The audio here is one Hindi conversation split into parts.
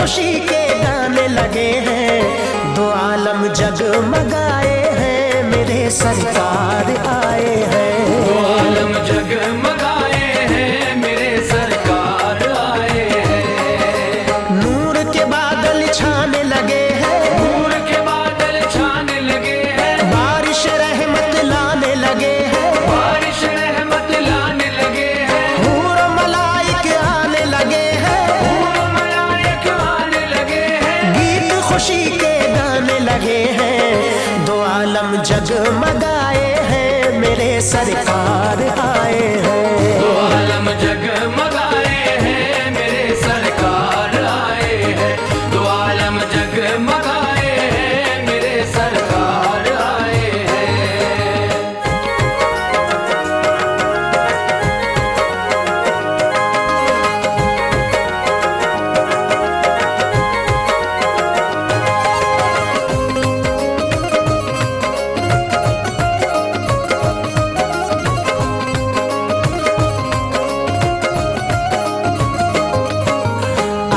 खुशी के गाने लगे हैं, दो आलम जगमगाए हैं, मेरे सरकार आए हैं। दो आलम जगमगाए हैं, मेरे सरकार आए हैं। नूर के बादल छाने लगे हैं, नूर के बादल छाने लगे हैं, बारिश रहमत लाने लगे हैं, बारिश रहमत लाने लगे हैं, हूर मलाइक आने लगे हैं, हूर मलाइक आने लगे हैं, गीत खुशी के गाने लगे हैं, दो आलम जगमगाए हैं, मेरे सरकार आए हैं। दो आलम जगमगाए हैं, मेरे सरकार आए हैं। दो आलम जगमगाए हैं, मेरे सरकार आए हैं।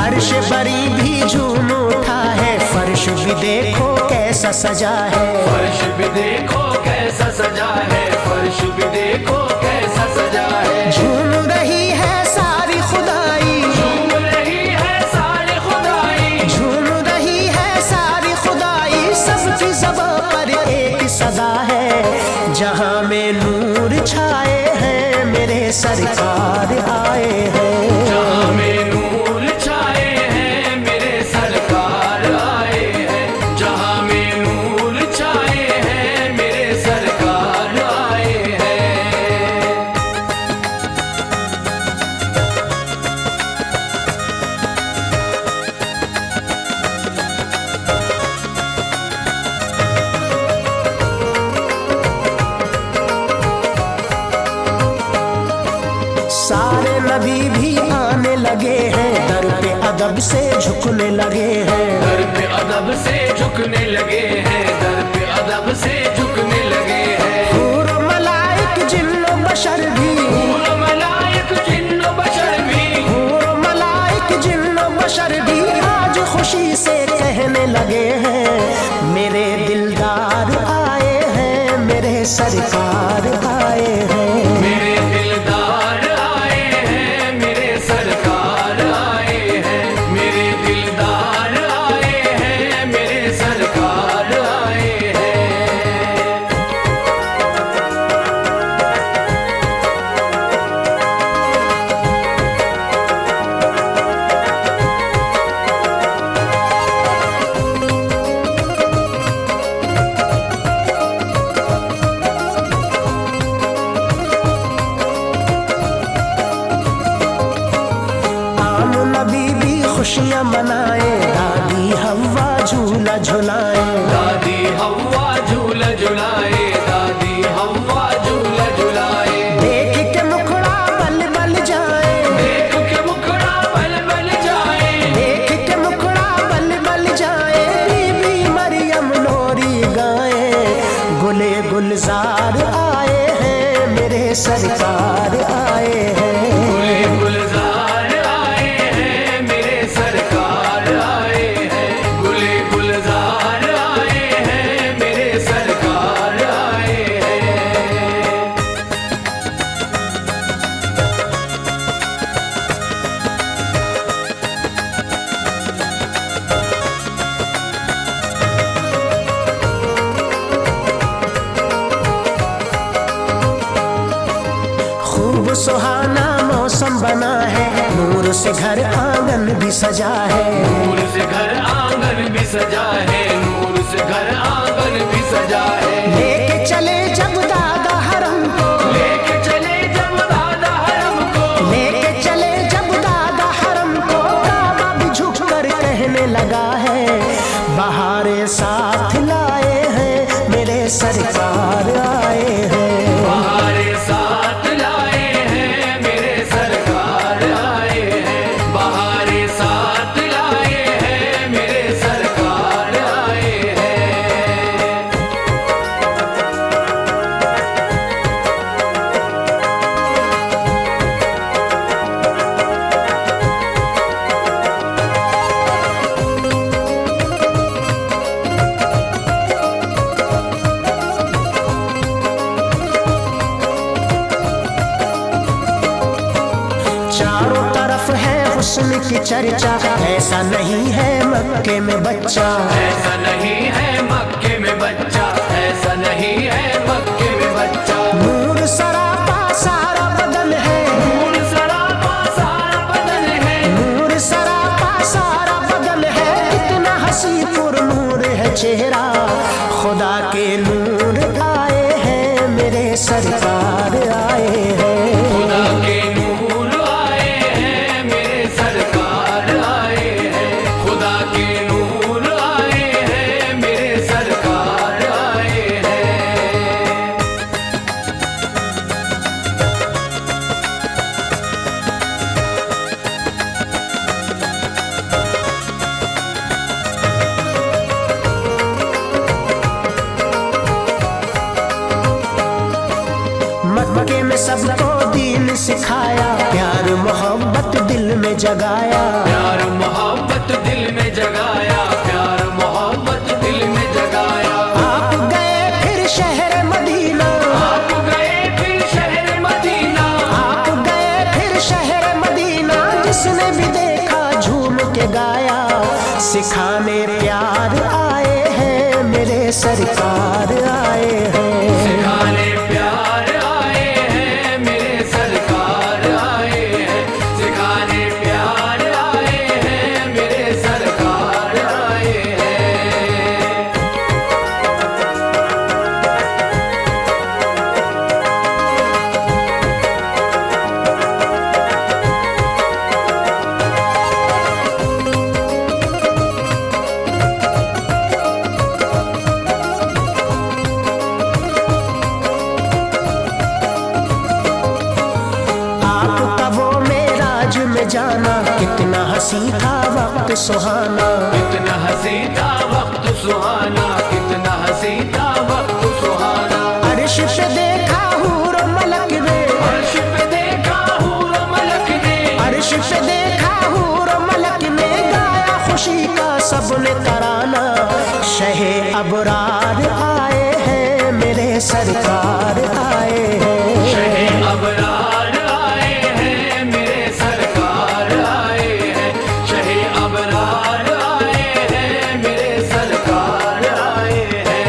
अर्श बरी भी झूम उठा है, फर्श भी देखो कैसा सजा है, फर्श भी देखो कैसा सजा है, फर्श भी देखो कैसा सजा है। झूम रही है सारी खुदाई, झूम रही है सारी खुदाई, झूम रही है सारी खुदाई, सबकी ज़बां पर एक सदा है, जहां में नूर छाए हैं, मेरे सरकार आए हैं। जहां में नूर छाए हैं, मेरे सरकार आए हैं। जहां में नूर छाए हैं, मेरे सरकार आए हैं। सारे नबी भी आने लगे हैं, दर पे अदब से झुकने लगे हैं, दर पे अदब से झुकने लगे हैं, दर पे अदब से झुकने लगे हैं। हूर मलाइक जिन्नो बशर भी, हूर मलाइक जिन्न बशर भी, हूर मलाइक जिन्नो बशर भी आज खुशी से कहने लगे हैं, मेरे दिलदार आए हैं, मेरे सरकार आए हैं। मेरे दिलदार आए हैं, मेरे सरकार आए हैं। मेरे दिलदार आए हैं, मेरे सरकार आए हैं। आम नबी भी खुशियाँ मनाए, दादी हवा झूला झुलाए, दादी हवा झूला झुलाए, दादी हवा झूला झुलाए। देख के मुखड़ा बल बल जाए, देख के मुखड़ा बल बल जाए, देख के मुखड़ा बल बल जाए, बीबी मरियम लोरी गाए, गुले गुलजार आए हैं, मेरे सरकार आए हैं। गुले गुलजार आए हैं, मेरे सरकार आए हैं। गुले गुलजार आए हैं, मेरे सरकार आए हैं। खूब सुहाना मौसम बना है, नूर से घर आंगन भी सजा है, नूर से घर आंगन भी सजा है, नूर से घर आंगन भी सजा है। लेके चले जब दादा हरम को, लेके चले जब दादा हरम को, लेके चले जब दादा हरम को, काबा भी झुक कर कहने लगा है, बहारे साथ लाए हैं, मेरे सरकार आए हैं। बहारे साथ लाए हैं, मेरे सरकार आए हैं। बहारे साथ लाए हैं, मेरे सरकार आए हैं। हुस्न की चर्चा, ऐसा नहीं है मक्के में बच्चा। ऐसा नहीं है मक्के में बच्चा, ऐसा नहीं है मक्के में बच्चा। नूर सरापा सारा बदन है, नूर सरापा सारा बदन है, नूर सरापा सारा बदन है। कितना हसी पुर नूर है चेहरा, खुदा के नूर आए हैं, मेरे सरकार आए हैं। खुदा के नूर आए हैं, मेरे सरकार आए हैं। खुदा के नूर आए हैं, मेरे सरकार आए हैं। मक्के में सबको दीन सिखाया, प्यार मोहब्बत दिल में जगाया। प्यार मोहब्बत दिल में जगाया, प्यार मोहब्बत दिल में जगाया। आप गए फिर शहर मदीना, आप गए फिर शहर मदीना, आप गए फिर शहर मदीना। जिसने भी देखा झूम के गाया, सिखाने प्यार आए हैं, मेरे सरकार आए हैं। सिखाने प्यार आए हैं, मेरे सरकार आए हैं। सिखाने प्यार आए हैं, मेरे सरकार आए हैं। आपका वो मेराज में जाना, कितना हसी था वक्त सुहाना। कितना हसी था वक्त सुहाना, कितना हसी था वक्त सुहाना। अर्श पे देखा हूर मलक ने, अर्श पे देखा हूर मलक ने, अर्श पे देखा हूर मलक ने। गाया खुशी का सबने तराना, शहे अबरार आए हैं, मेरे सरकार आए हैं। शहे अबरार आए हैं, मेरे सरकार आए हैं। शहे अबरार आए हैं, मेरे सरकार आए हैं।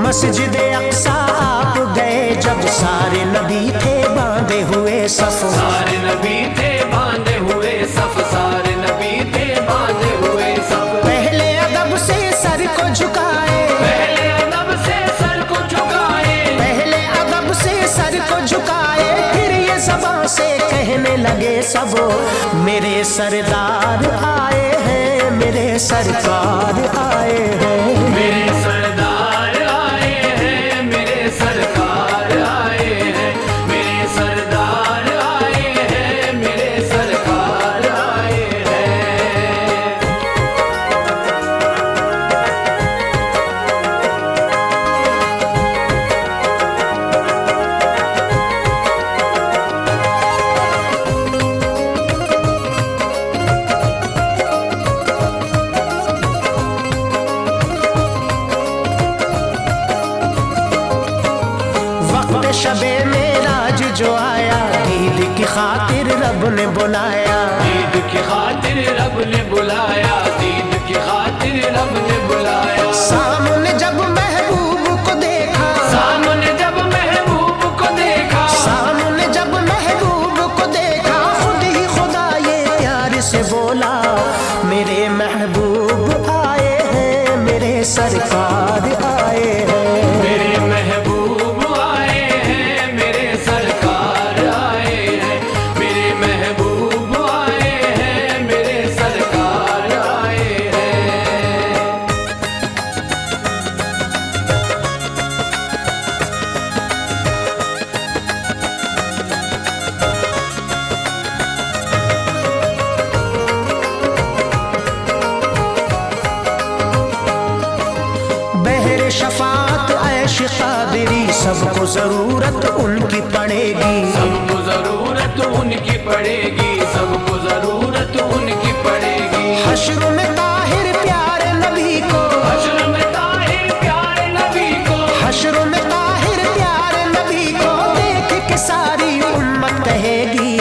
मस्जिद अक्सा आप गए जब, सारे नबी थे बांधे हुए सफ। सारे नबी थे बांधे हुए सफ, सारे नबी थे बांधे हुए सफ। पहले अदब से सर को झुकाए, पहले अदब से सर को झुकाए, पहले अदब से सर को झुकाए। फिर ये ज़बां से कहने लगे सब, मेरे सरदार आए हैं, मेरे सरकार आए हैं। मेरे सरदार आए हैं, मेरे सरकार आए हैं। मेरे सरदार आए हैं, मेरे सरकार आए हैं। वक्त शबे मेराज जो आया, ईद की खातिर रब ने बुलाया। ईद की खातिर रब ने बुलाया, ईद की खातिर रब ने बुलाया। सामने जब महबूब को देखा, सामने जब महबूब को देखा, सामने जब महबूब को देखा। खुद ही खुदा ये प्यार से बोला, मेरे महबूब आए हैं, मेरे सरकार आए हैं। मेरे महबूब आए हैं, मेरे सरकार आए हैं। मेरे महबूब आए हैं, मेरे सरकार आए हैं। बहर शफात ऐश कादरी, सबको जरूरत उनकी पड़ेगी। सबको जरूरत उनकी पड़ेगी, सबको जरूरत उनकी पड़ेगी। हश्र में ताहिर प्यारे नबी को, हश्र में ताहिर प्यारे नबी को, हश्र में ताहिर प्यारे नबी को देख के सारी उम्मत कहेगी,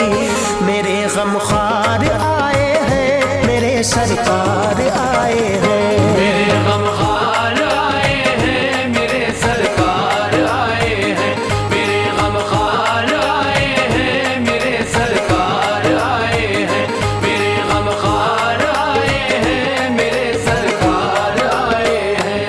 मेरे गमख्वार आए हैं, मेरे सरकार आए हैं। मेरे गमख्वार आए हैं, मेरे सरकार आए हैं। मेरे गमख्वार आए हैं, मेरे सरकार आए हैं। मेरे गमख्वार आए हैं, मेरे सरकार आए हैं।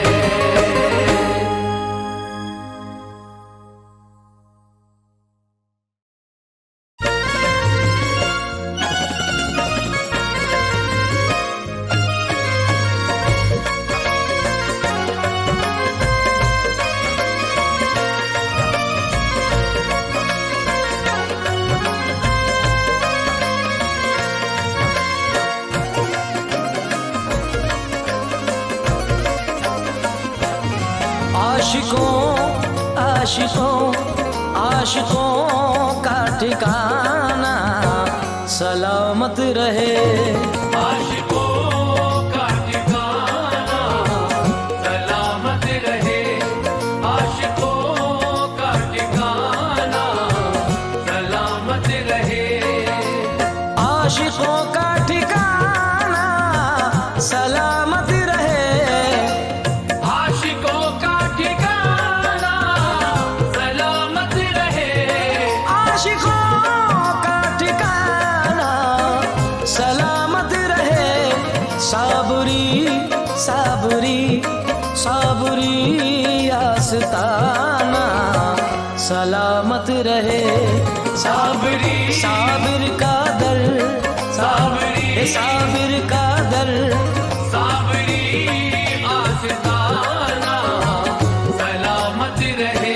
आशिकों आशिकों आशिकों का ठिकाना सलामत रहे। आशिकों का ठिकाना सलामत रहे। आशिकों का ठिकाना सलामत रहे। आशिकों का ठिकाना सलामत रहे। आशिकों का ठिकाना सलामत रहे। आशिकों का ठिकाना सलामत रहे। साबरी साबरी साबरी आस्ताना सलामत रहे। साबरी साबिर का दर साबरी साबिर का दर साबरी आस्ताना सलामत रहे।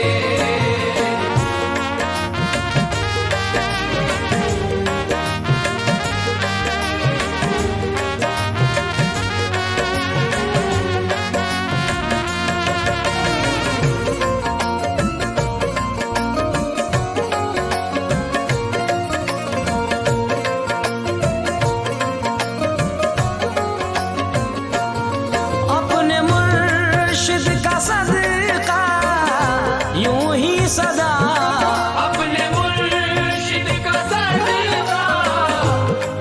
अपने मुर्शिद का सदका यूं ही सदा। अपने मुर्शिद का सदका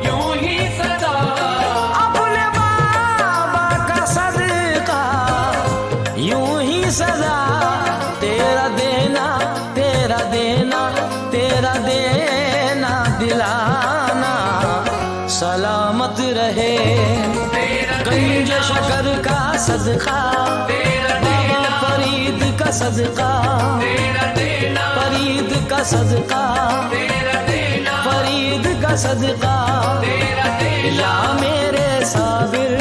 यूं ही सदा। अपने बाबा का सदका यूं ही सदा। तेरा देना तेरा देना तेरा देना दिलाना सलामत रहे। गंज शकर का सदका बाबा फरीद का सदका। फरीद का सदका फरीद का सदका। या मेरे साबिर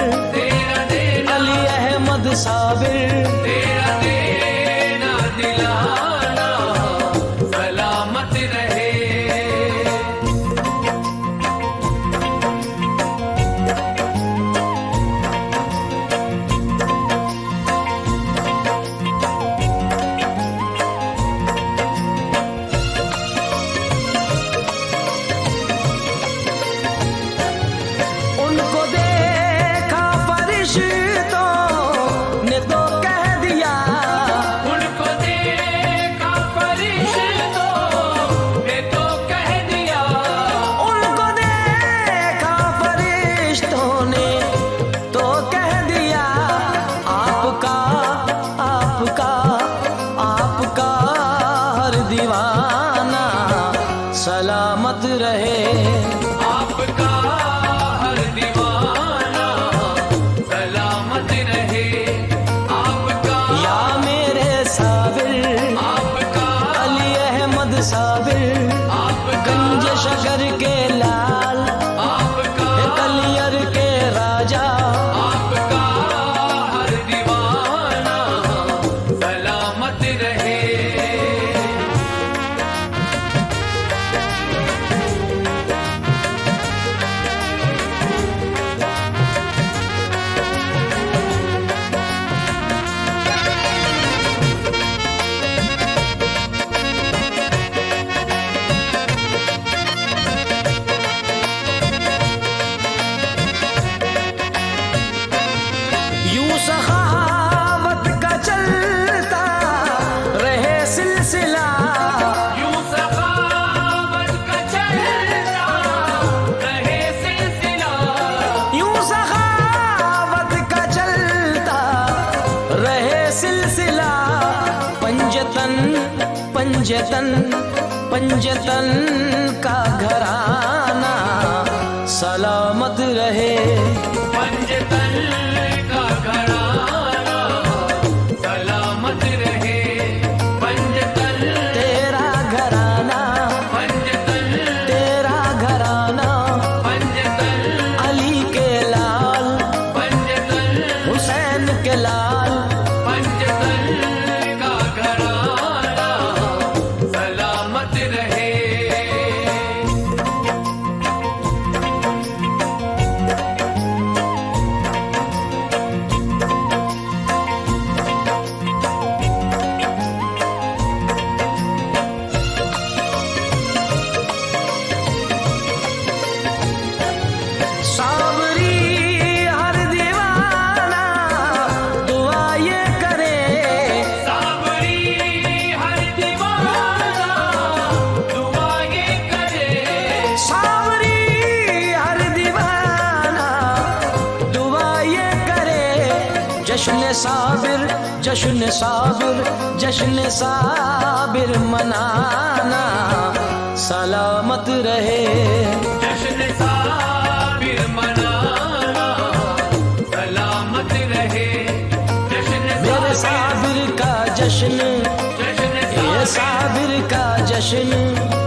अली अहमद साबिर। तेरा देना दिलाना सलामत रहे। उनको देखा फरिश्तों ने तो कह दिया पंजतन का घराना सलामत रहे। पंजतन का घराना सलामत रहे। पंजतन तेरा घराना, पंजतन तेरा घराना, पंजतन अली के लाल, पंजतन हुसैन के लाल, पंजतन का घराना सलामत रहे। सावरी हर दीवाना दुआ ये करे, सावरी हर दीवाना दुआ ये करे। सावरी हर दीवाना दुआ ये करे। जश्न साबिर, जश्न साबिर, जश्न साबिर मनाना सलामत रहे। जश्न साबिर मनाना सलामत रहे। जश्न मेरे साबिर का जश्न, जश्न ये साबिर का जश्न,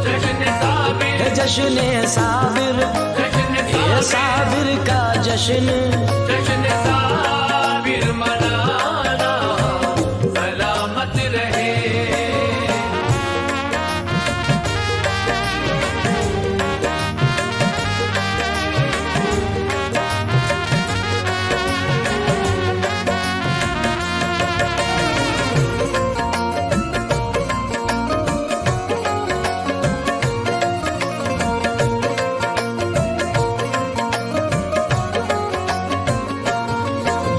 जश्न साबिर है जश्न साबिर, जश्न ये साबिर का जश्न। जश्न साबिर मनाना सलामत रहे।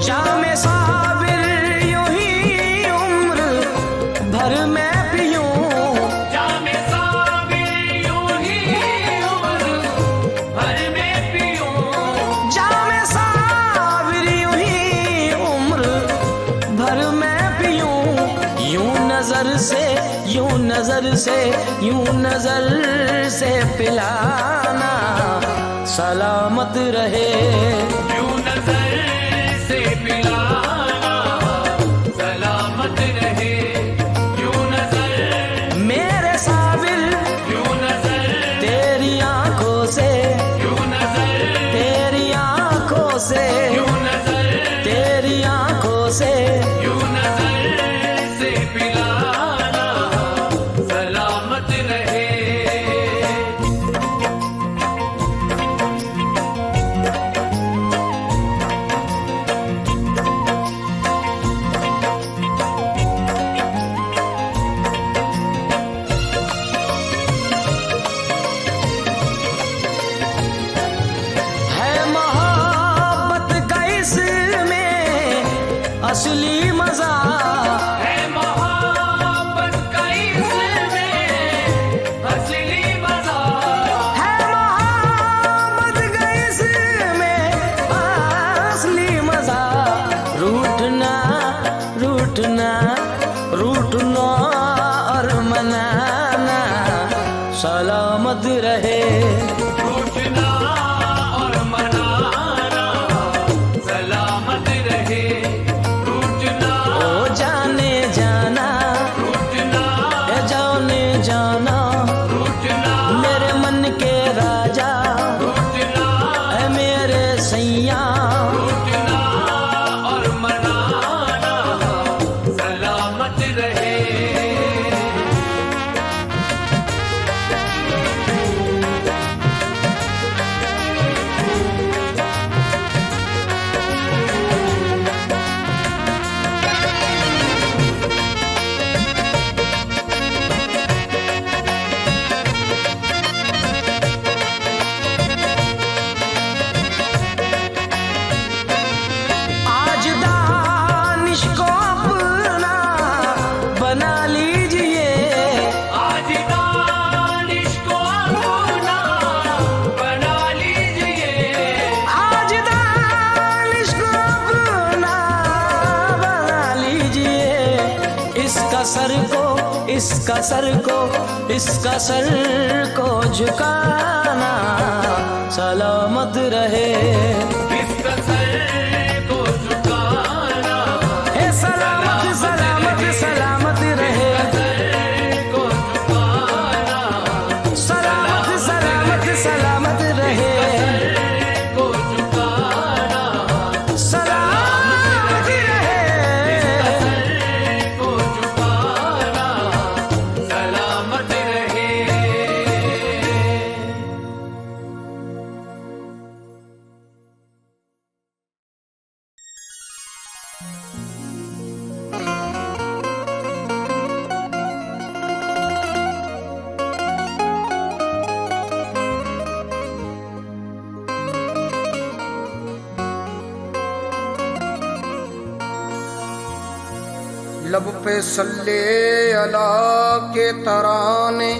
जामे साबिर यूं ही उम्र भर मैं पीऊं, जामे साबिर यूं ही उम्र भर में पीऊं। जामे साबिर यूं ही उम्र भर मैं पीऊं। यूं नजर से, यूं नजर से, यूं नजर से पिलाना सलामत रहे। यूं नजर से पिलाना सलामत रहे। यूं नजर, मेरे साबिर यूं नजर, तेरी आंखों से, यूं नजर, तेरी आंखों से, यूं नजर, तेरी आंखों से यूं नजर से पिलाना सलामत रहे। है मोहब्बत का इसमें असली मजा। है मोहब्बत का इसमें असली मजा। है मोहब्बत का इसमें असली मजा। रूठना, रूठना, रूठना और मनाना सलामत रहे। रूठना और मनाना सलामत रहे। रूठना, ओ जाने जाना, रूठना, ए जाने जाना, रूठना, मेरे मन के राजा, रूठना, ए मेरे सैया। रूठना और मनाना सलामत रहे। इसका सर को झुकाना सलामत रहे। इसका सर को झुकाना हे सलामत सलामत सलामत रहे। को झुकाना सलामत सलामत सलामत रहे। को झुकाना सलामत रहे। को झुकाना सलामत रहे। लब पे सल्ले अला के तराने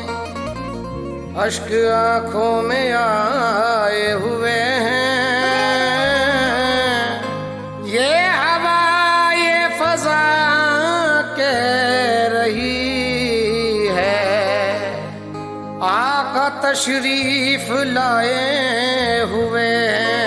अश्क आंखों में आए हुए हैं। ये हवा ये फजा कह रही है आका तशरीफ लाए हुए हैं।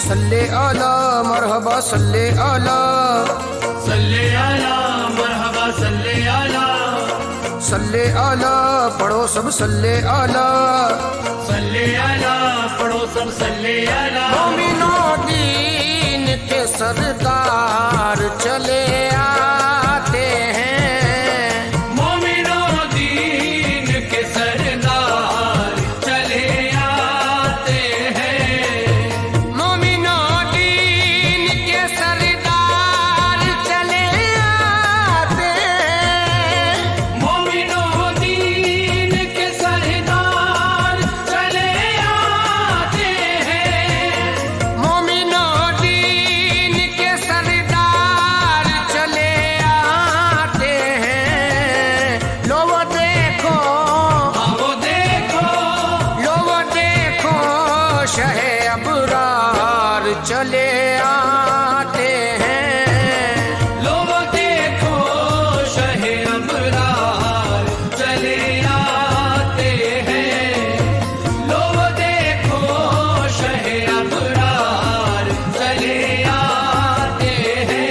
सल्ले आला मरहबा सल्ले आला सल्ले आला मरहबा सल्ले आला सल्ले आला पढ़ो सब सल्ले आला। सल्ले आला पढ़ो सब सल्ले आला। मोमिनो दीन के सरदार चले आते हैं। मोमिनो दीन के सरदार चले आते हैं। मोमिनो दीन के सरदार चले आते हैं। मोमिनो दीन के सरदार चले आते हैं। मोमिनो दीन के सरदार चले आते हैं। लो वो देखो वो देखो लो वो देखो शहे अबरार चले आते हैं। लो वो देखो शहे अबरार चले आते हैं। लो वो देखो शहे अबरार चले आते हैं।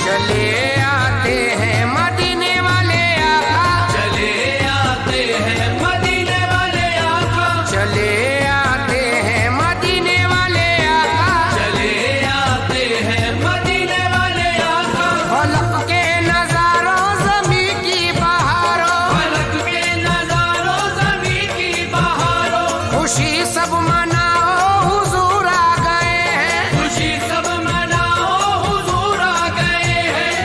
चले आते हैं मदीने वाले आका। चले आते हैं मदीने वाले आका। चले आते हैं मदीने वाले आका। चले आते हैं मदीने वाले आका। फलक के नजारों ज़मी की बहारों फलक के नजारों ज़मीं की बहारों खुशी सब मनाओ हुजूर आ गए हैं। खुशी सब मनाओ हुजूर आ गए हैं।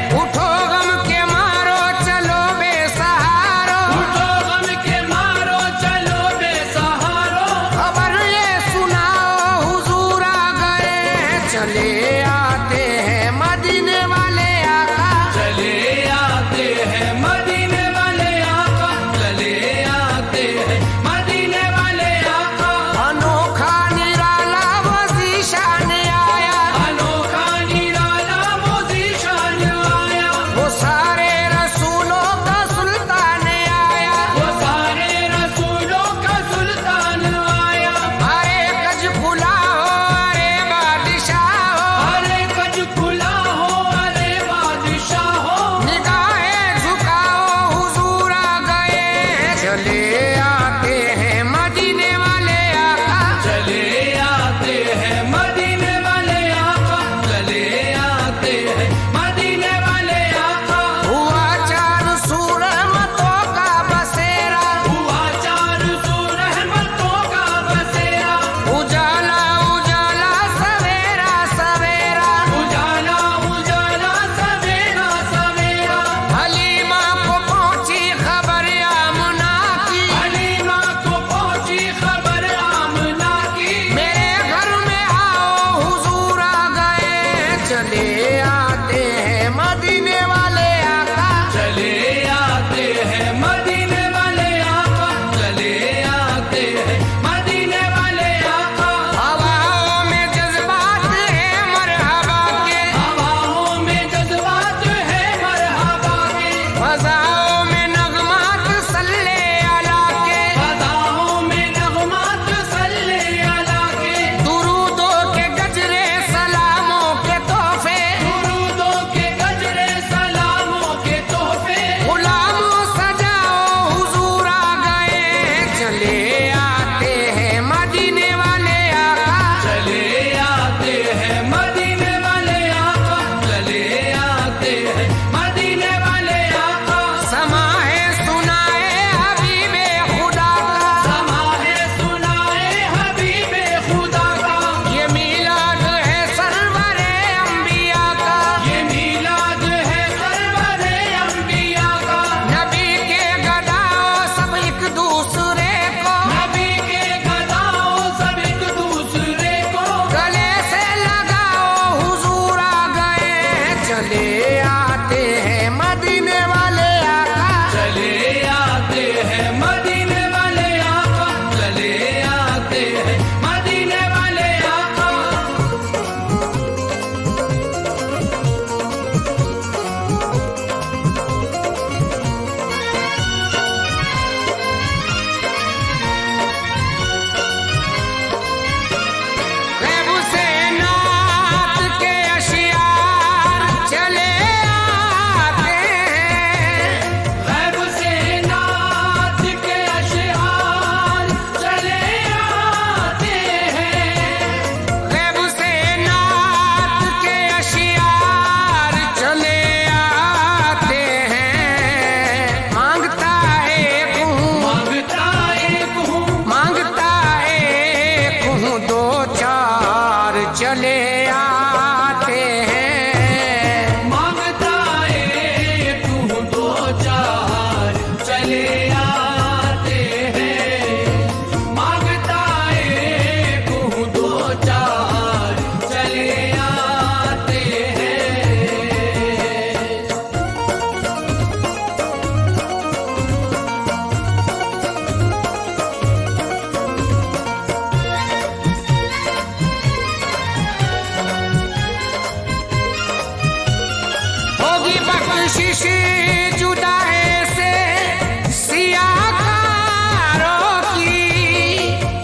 चले आते हैं मदीने वाले आका, चले आते हैं मदीने वाले आका, चले आते हैं मदीने वाले आका। गैब से नात के अशियार चले आते हैं, गैब से नात के अशआर चले आते हैं, गैब से नात के अशियार चले आते हैं। मांगता एक हूँ, मांगता एक हूँ, मांगता एक हूँ, दो चार चले आते हैं। मांगता एक हूँ, दो चार चले आते हैं। मांगता एक हूँ, दो चार चले आते हैं। होगी बख्शिश जुदाई से सियाकारों की,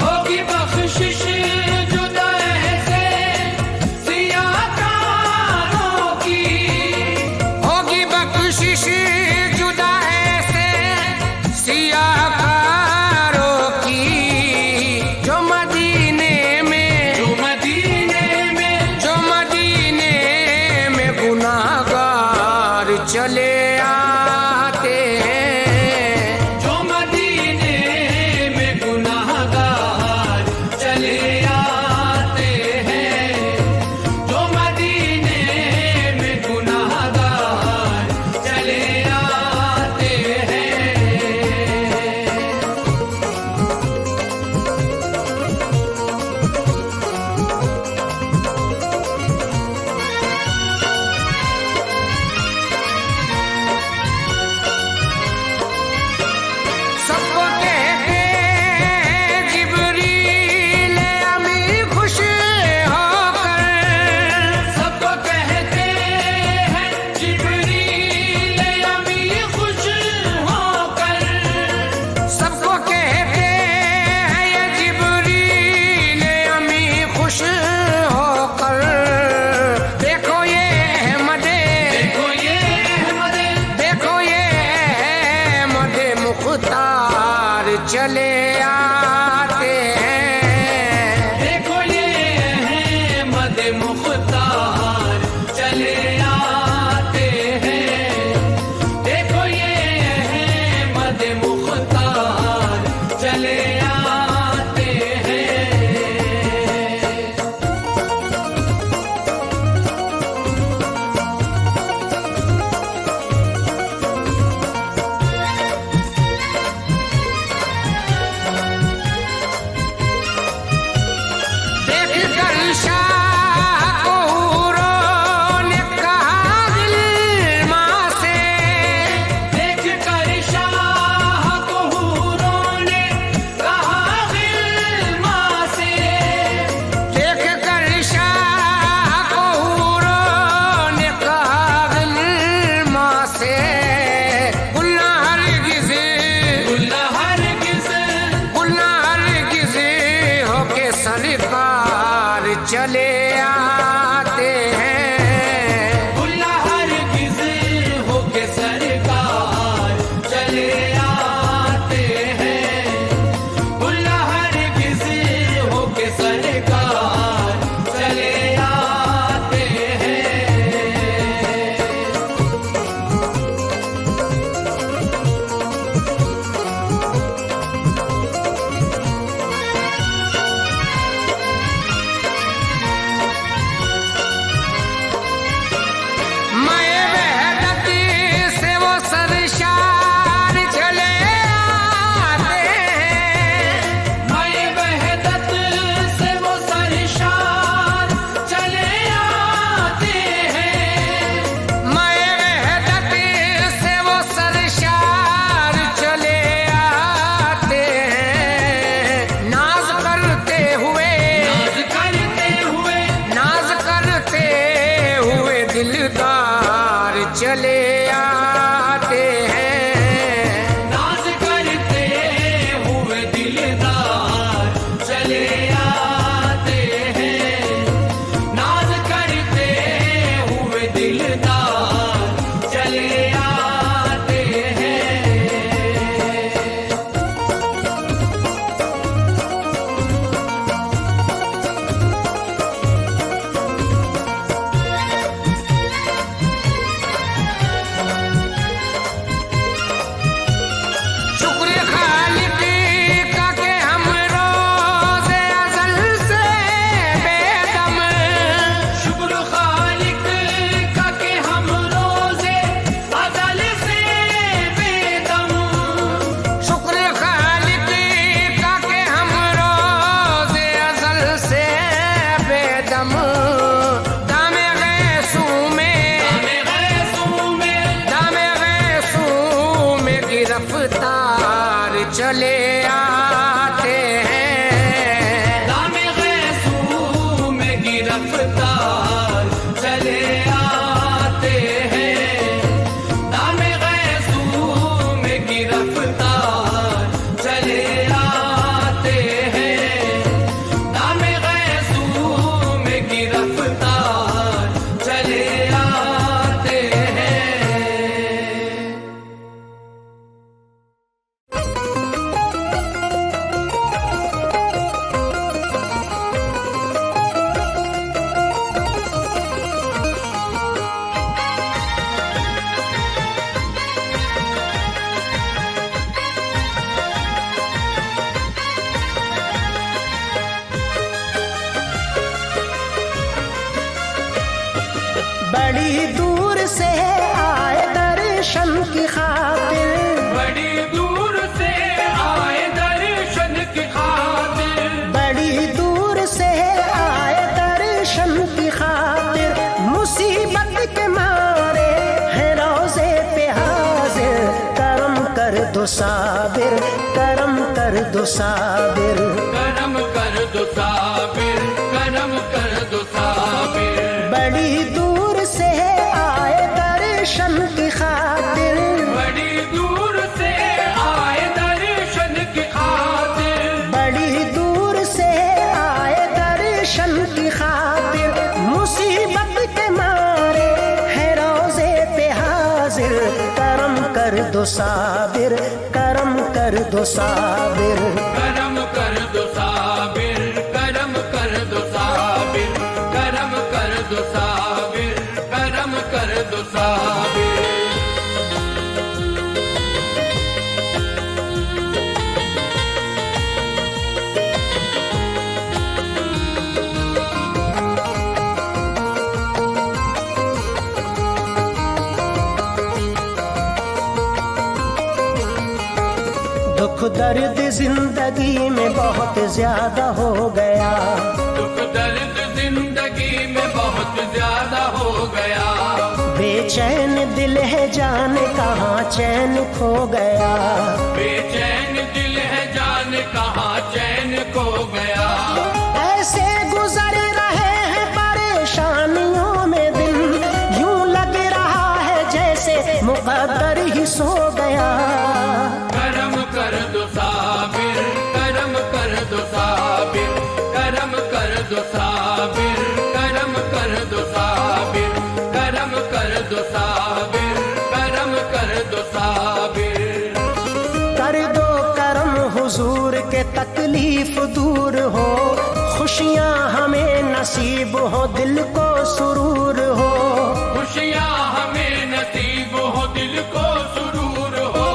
होगी बख्शिश जुदाई से सियाकारों की, होगी बख्शिश जुदाई से सियाकारों की। जो मदीने में, जो मदीने में, जो मदीने में गुनाहगार चले आते हैं। जो मदीने में गुनाहगार चले आते हैं। जो मदीने में गुनाहगार चले आते हैं। दिलदार चले आते हैं। नाज करते हुए दिलदार चले आते हैं। नाज करते हुए दिलदार चले आते हैं। शुक्र खालिक का के हम रोज़े अज़ल से बेदम। शुक्र खालिक का के हम रोज़े अज़ल से बेदम। शुक्र खालिक का के हम रोज़े अज़ल से बेदम। दामे गैसूं में गिरफ्तार चले आते हैं। दामे गैसूं में गिरफ्तार चले आते हैं। दामे गैसूं में गिरफ्तार चले आते हैं। दामे गैसूं में गिरफ्तार चले आते हैं। बड़ी दूर से आए दर्शन की खातिर, बड़ी दूर से आए दर्शन की खातिर। बड़ी दूर से आए दर्शन की खातिर। मुसीबत के मारे हैं रोज़े पे हाजिर। करम कर दो साबिर, करम कर दो साबिर। करम कर दो साबिर, करम कर दो साबिर। बड़ी दूर से आए दर्शन की खातिर, बड़ी दूर से आए दर्शन की खातिर। बड़ी दूर से आए दर्शन की खातिर। मुसीबत के मारे है रोज़े पे हाजिर। करम कर दो साबिर, करम कर दो साबिर। करम कर दो साबिर, करम कर दो साबिर। करम कर दो साबिर, करम कर दो साबिर। दुख दर्द जिंदगी में बहुत ज्यादा हो गया। दुख दर्द जिंदगी में बहुत ज्यादा हो गया। बेचैन दिल है जाने कहाँ चैन खो गया। बेचैन दिल है जाने कहाँ चैन खो गया। ऐसे गुजर रहे हैं परेशानियों में दिन। यूं लग रहा है जैसे मुकद्दर ही सो गया। करम कर दो साबिर, करम कर दो साबिर। करम कर दो साबिर, करम कर दो साबिर। करम कर दो साबिर, करम कर दो साबिर। कर दो करम हुजूर के तकलीफ दूर हो। खुशियाँ हमें नसीब हो, दिल को सुरूर हो। खुशियाँ हमें नसीब हो, दिल को सुरूर हो।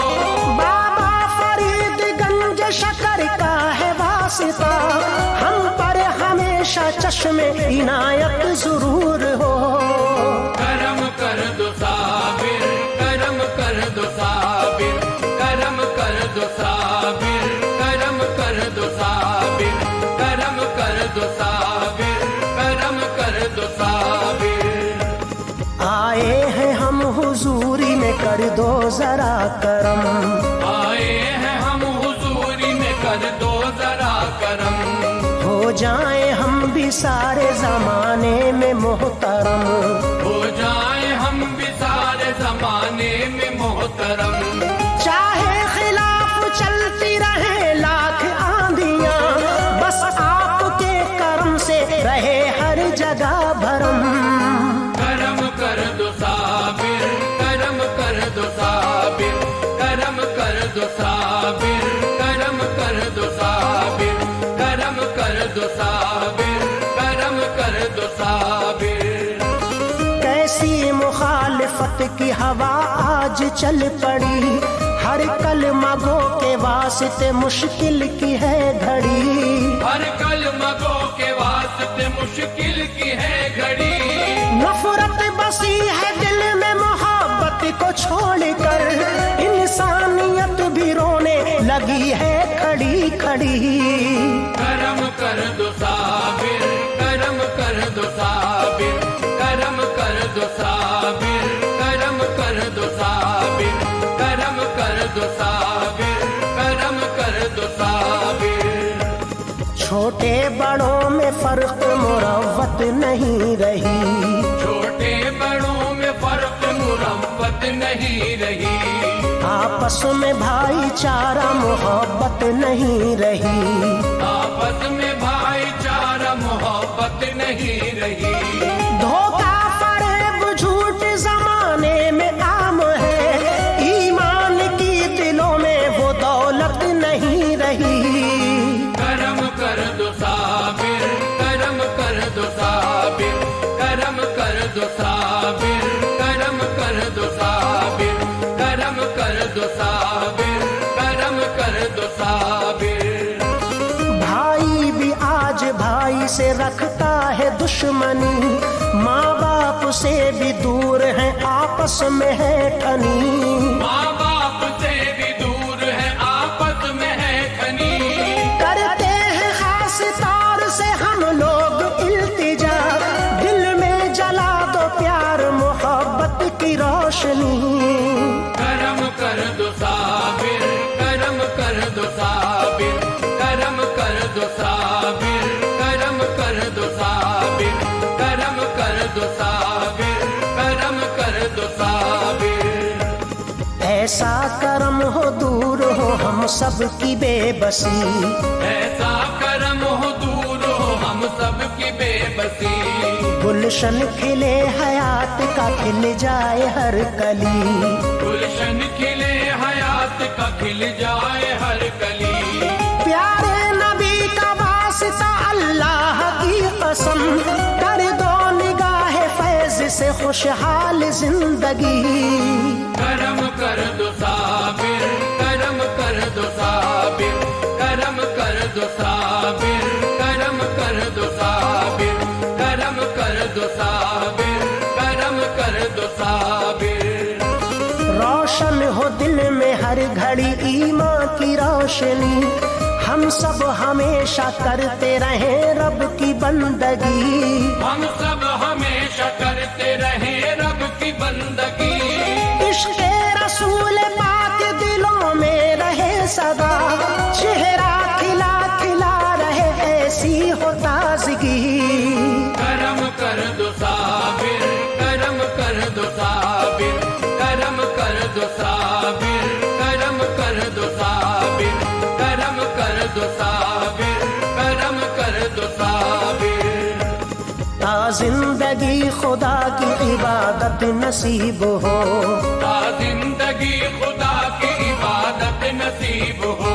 बाबा फरीदगंज शकर का है वास्ता। हम पर हमेशा चश्मे इनायत जरूर हो। करम कर दो साबिर, करम कर दो साबिर। करम कर दो साबिर, करम कर दो साबिर। करम कर दो साबिर, करम कर दो साबिर। आए हैं हम हुजूरी में, कर दो जरा करम। आए हैं हम हुजूरी में, कर दो जरा करम। हो जाए हम भी सारे जमाने में मोहतरम। हो जाए मोहतरम। चाहे खिलाफ चलती रहे लाख आंधियां, बस आपके करम से रहे हर जगह भरम। करम कर दो साबिर, करम कर दो साबिर, करम कर दो साबिर, करम कर दो साबिर, करम कर दो साबिर, करम कर दो साबिर। कैसी मुखालिफत की हवा आज चल पड़ी, हर कलमा गो के वास्ते मुश्किल की है घड़ी। हर कलमा गो के वास्ते मुश्किल की है घड़ी। नफरत बसी है दिल में मोहब्बत को छोड़कर, इंसानियत भी रोने लगी है खड़ी खड़ी। करम कर दो साबिर, करम कर दो साबिर, करम कर दो साबिर, करम कर दो साबिर, करम कर दो साबिर, करम कर दो साबिर। छोटे बड़ों में फर्क मुरव्वत नहीं रही, छोटे बड़ों में फर्क मुरव्वत नहीं रही। आपस में भाईचारा मोहब्बत नहीं रही। आपस में भाईचारा मोहब्बत नहीं रही। धोखा फरेब झूठ जमाने में आम है, ईमान की दिलों में वो दौलत नहीं रही। करम कर दो साबिर, करम कर दो साबिर, करम कर दो साबिर, करम कर दो साबिर, करम कर दो साबिर, करम कर दो साबिर। भाई भी आज भाई से रखता है दुश्मनी, माँ बाप से भी दूर है आपस में है ठनी। माँ बाप से भी दूर है आपस में है ठनी। करते हैं खास तौर से हम लोग इल्तिजा, दिल में जला दो प्यार मोहब्बत की रोशनी। करम कर दो साबिर, करम कर दो साबिर, करम कर दो साबिर, करम कर दो साबिर, करम कर दो साबिर, करम कर दो साबिर। ऐसा करम हो दूर हो हम सब की बेबसी, ऐसा करम हो दूर हो हम सब की बेबसी। गुलशन खिले हयात का खिल जाए हर कली। गुलशन खिले हयात का खिल जाए हर कली। प्यारे नबी का वास्ता अल्लाह की कसम, कर दो निगाह फैज से खुशहाल जिंदगी। करम कर दो साबिर, करम कर दो साबिर, करम कर दो साबिर, करम कर दो साबिर, करम कर दो साबिर, करम कर दो साबिर। रोशन हो दिल में हर घड़ी ईमान की रोशनी, हम सब हमेशा करते रहे रब की बंदगी। हम सब हमेशा करते रहे रब की बंदगी। इश्क़े रसूल पाक दिलों में रहे सदा, चेहरा खिला खिला रहे ऐसी हो ताजगी। करम कर दो साबिर, करम कर दो साबिर, करम कर दो साबिर, करम कर दो साबिर, करम कर दो साबिर, करम कर दो साबिर। ता जिंदगी खुदा की इबादत नसीब हो, ता जिंदगी खुदा की इबादत नसीब हो।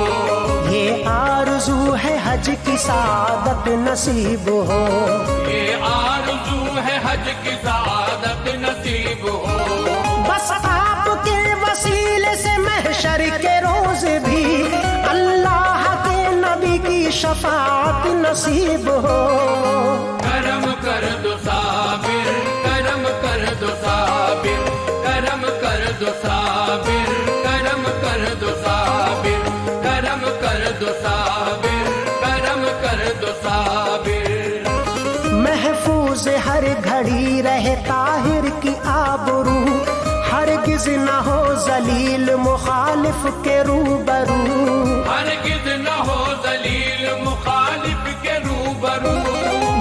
ये आरज़ू है हज की सादत नसीब हो। ये आरज़ू है हज की सादत नसीब हो। बस आपके वसीले से महशर के रोज भी अल्लाह के नबी की शफाअत नसीब हो। करम कर दो साबिर, करम कर दो साबिर, करम कर दो साबिर, करम कर दो साबिर, करम कर दो साबिर, करम कर दो साबिर। महफूज हर घड़ी रहे ताहिर की आबरू, हरगिज न हो जलील मुखालिफ के रूबरू। हरगिज न हो जलील मुखालिफ के रूबरू।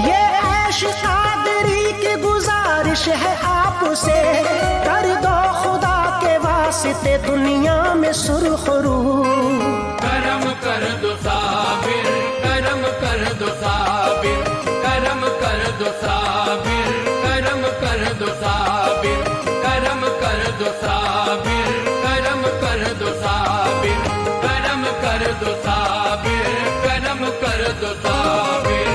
ये ऐश कादरी की गुजारिश है आपसे, कर दो खुदा के वास्ते छपे दुनिया में सुरखरू। करम कर दो साबिर, करम कर दो साबिर, करम कर दो साबिर, करम कर दो साबिर, करम कर दो साबिर, करम कर दो साबिर, करम कर दो साबिर, करम कर दो साबिर।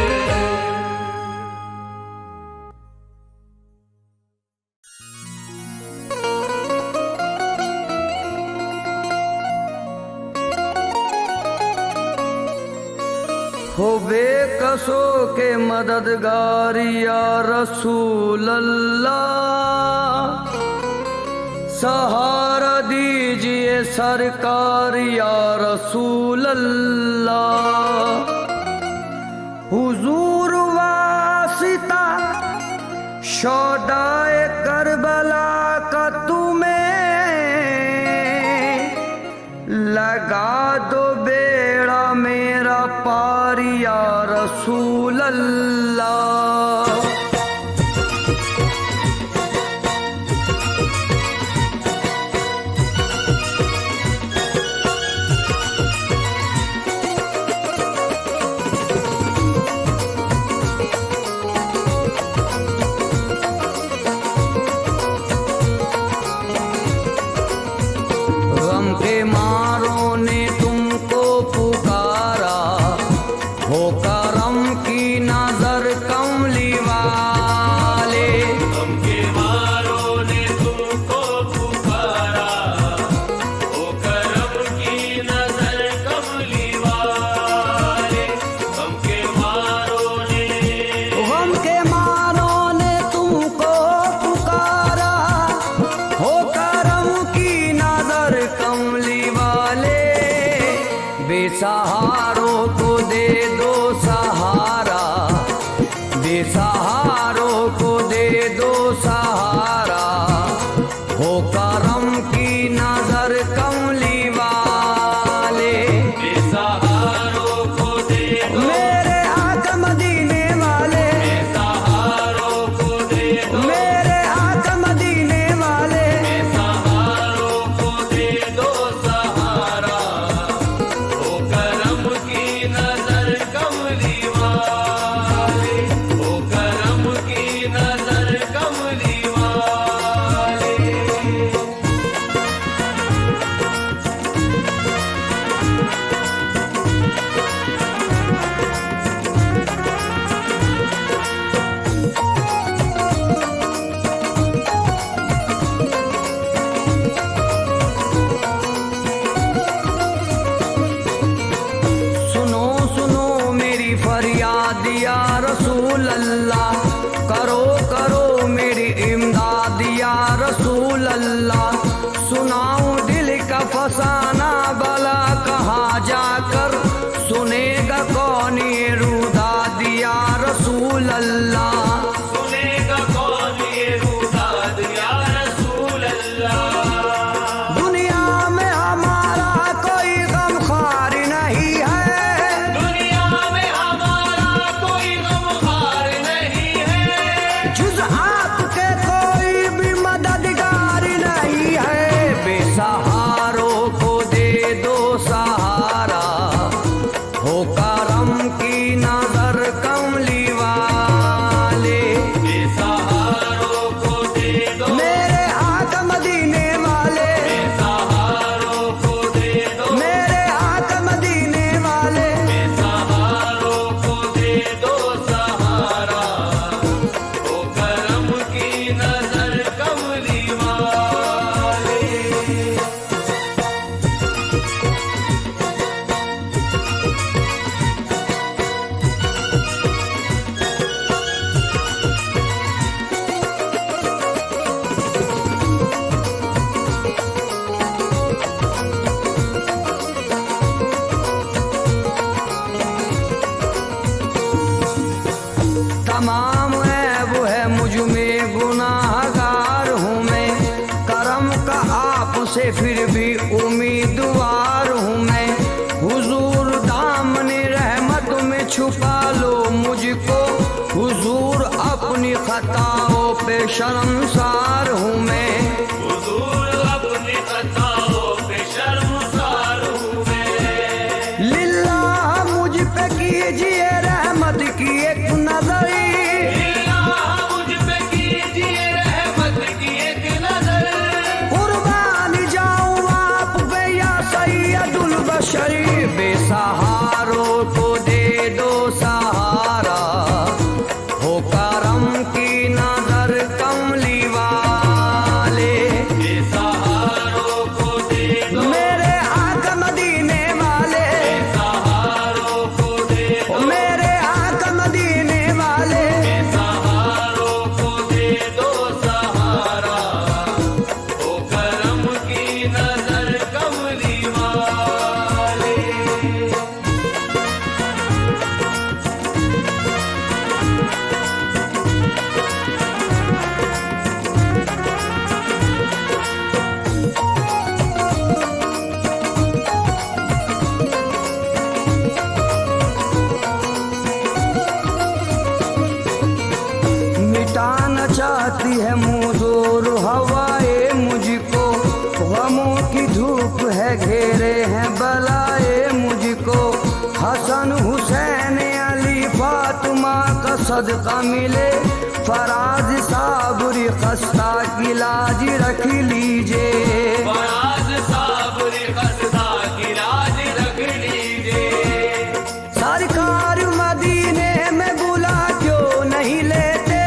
हो बेकसों के मददगार या रसूल अल्लाह, सहारा दीजिए सरकार या रसूल अल्लाह। हुजूर वासिता शोदाए करबला का तुम्हें लगा दो बेड़ा मेरा पार या रसूल अल्लाह। गम के मारों ने तुमको पुकारा, हो करम की नजर कमली वाले। गम के मारों ने तुमको पुकारा, हो करम की नजर कमली वाले। गम के मारों ने, गम के मारों ने तुमको पुकारा, हो करम की नजर कमली वाले। बेसहारों को दे दो सहारा, बेसहारों को दे दो सहारा, हो करम की नजर कमली वाले। बेसहारों को दे दो, मेरे आका मदीने वाले, बेसहारों को दे दो, मेरे आका मदीने वाले। बेसहारों को दे दो सहारा, हो करम की नजर कमली वाले, हो करम की नजर कमली वाले। सुनो सुनो मेरी फरियाद या रसूल अल्लाह, करो करो मेरी इमदाद या रसूल अल्लाह। सुनाऊं दिल का फसाना भला कहाँ जाकर, सुनेगा कौन ये रुदाद या रसूल अल्लाह। सुनेगा कौन ये रुदाद या रसूल अल्लाह। दुनिया में हमारा कोई गमखार नहीं है, दुनिया में हमारा कोई गमखार नहीं है, जुज आपके कोई भी मददगार नहीं है। बेसहारों को दे दो सहारा, हो करम की नजर कमली वाले। बेसहारों को दे दो, मेरे आका मदीने वाले, बेसहारों को दे दो, मेरे आका मदीने वाले। बेसहारों को दे दो सहारा, हो करम की नजर कमली वाले। तमाम ऐब है मुझ में, गुनाहगार हूँ मैं, करम का आपसे फिर भी उम्मीदवार हूँ मैं। हुजूर दामन रहमत में छुपा लो मुझको, हुजूर अपनी खताओं पे शर्मसार हूँ मैं। हुजूर अपनी खताओं है घेरे हैं बलाए मुझको, हसन हुसैन अली फातिमा का सदका मिले, फराज साबरी खस्ता की लाज रख लीजिए। फराज साबरी खस्ता की लाज रख लीजिए। सरकार मदीने में बुला क्यों नहीं लेते,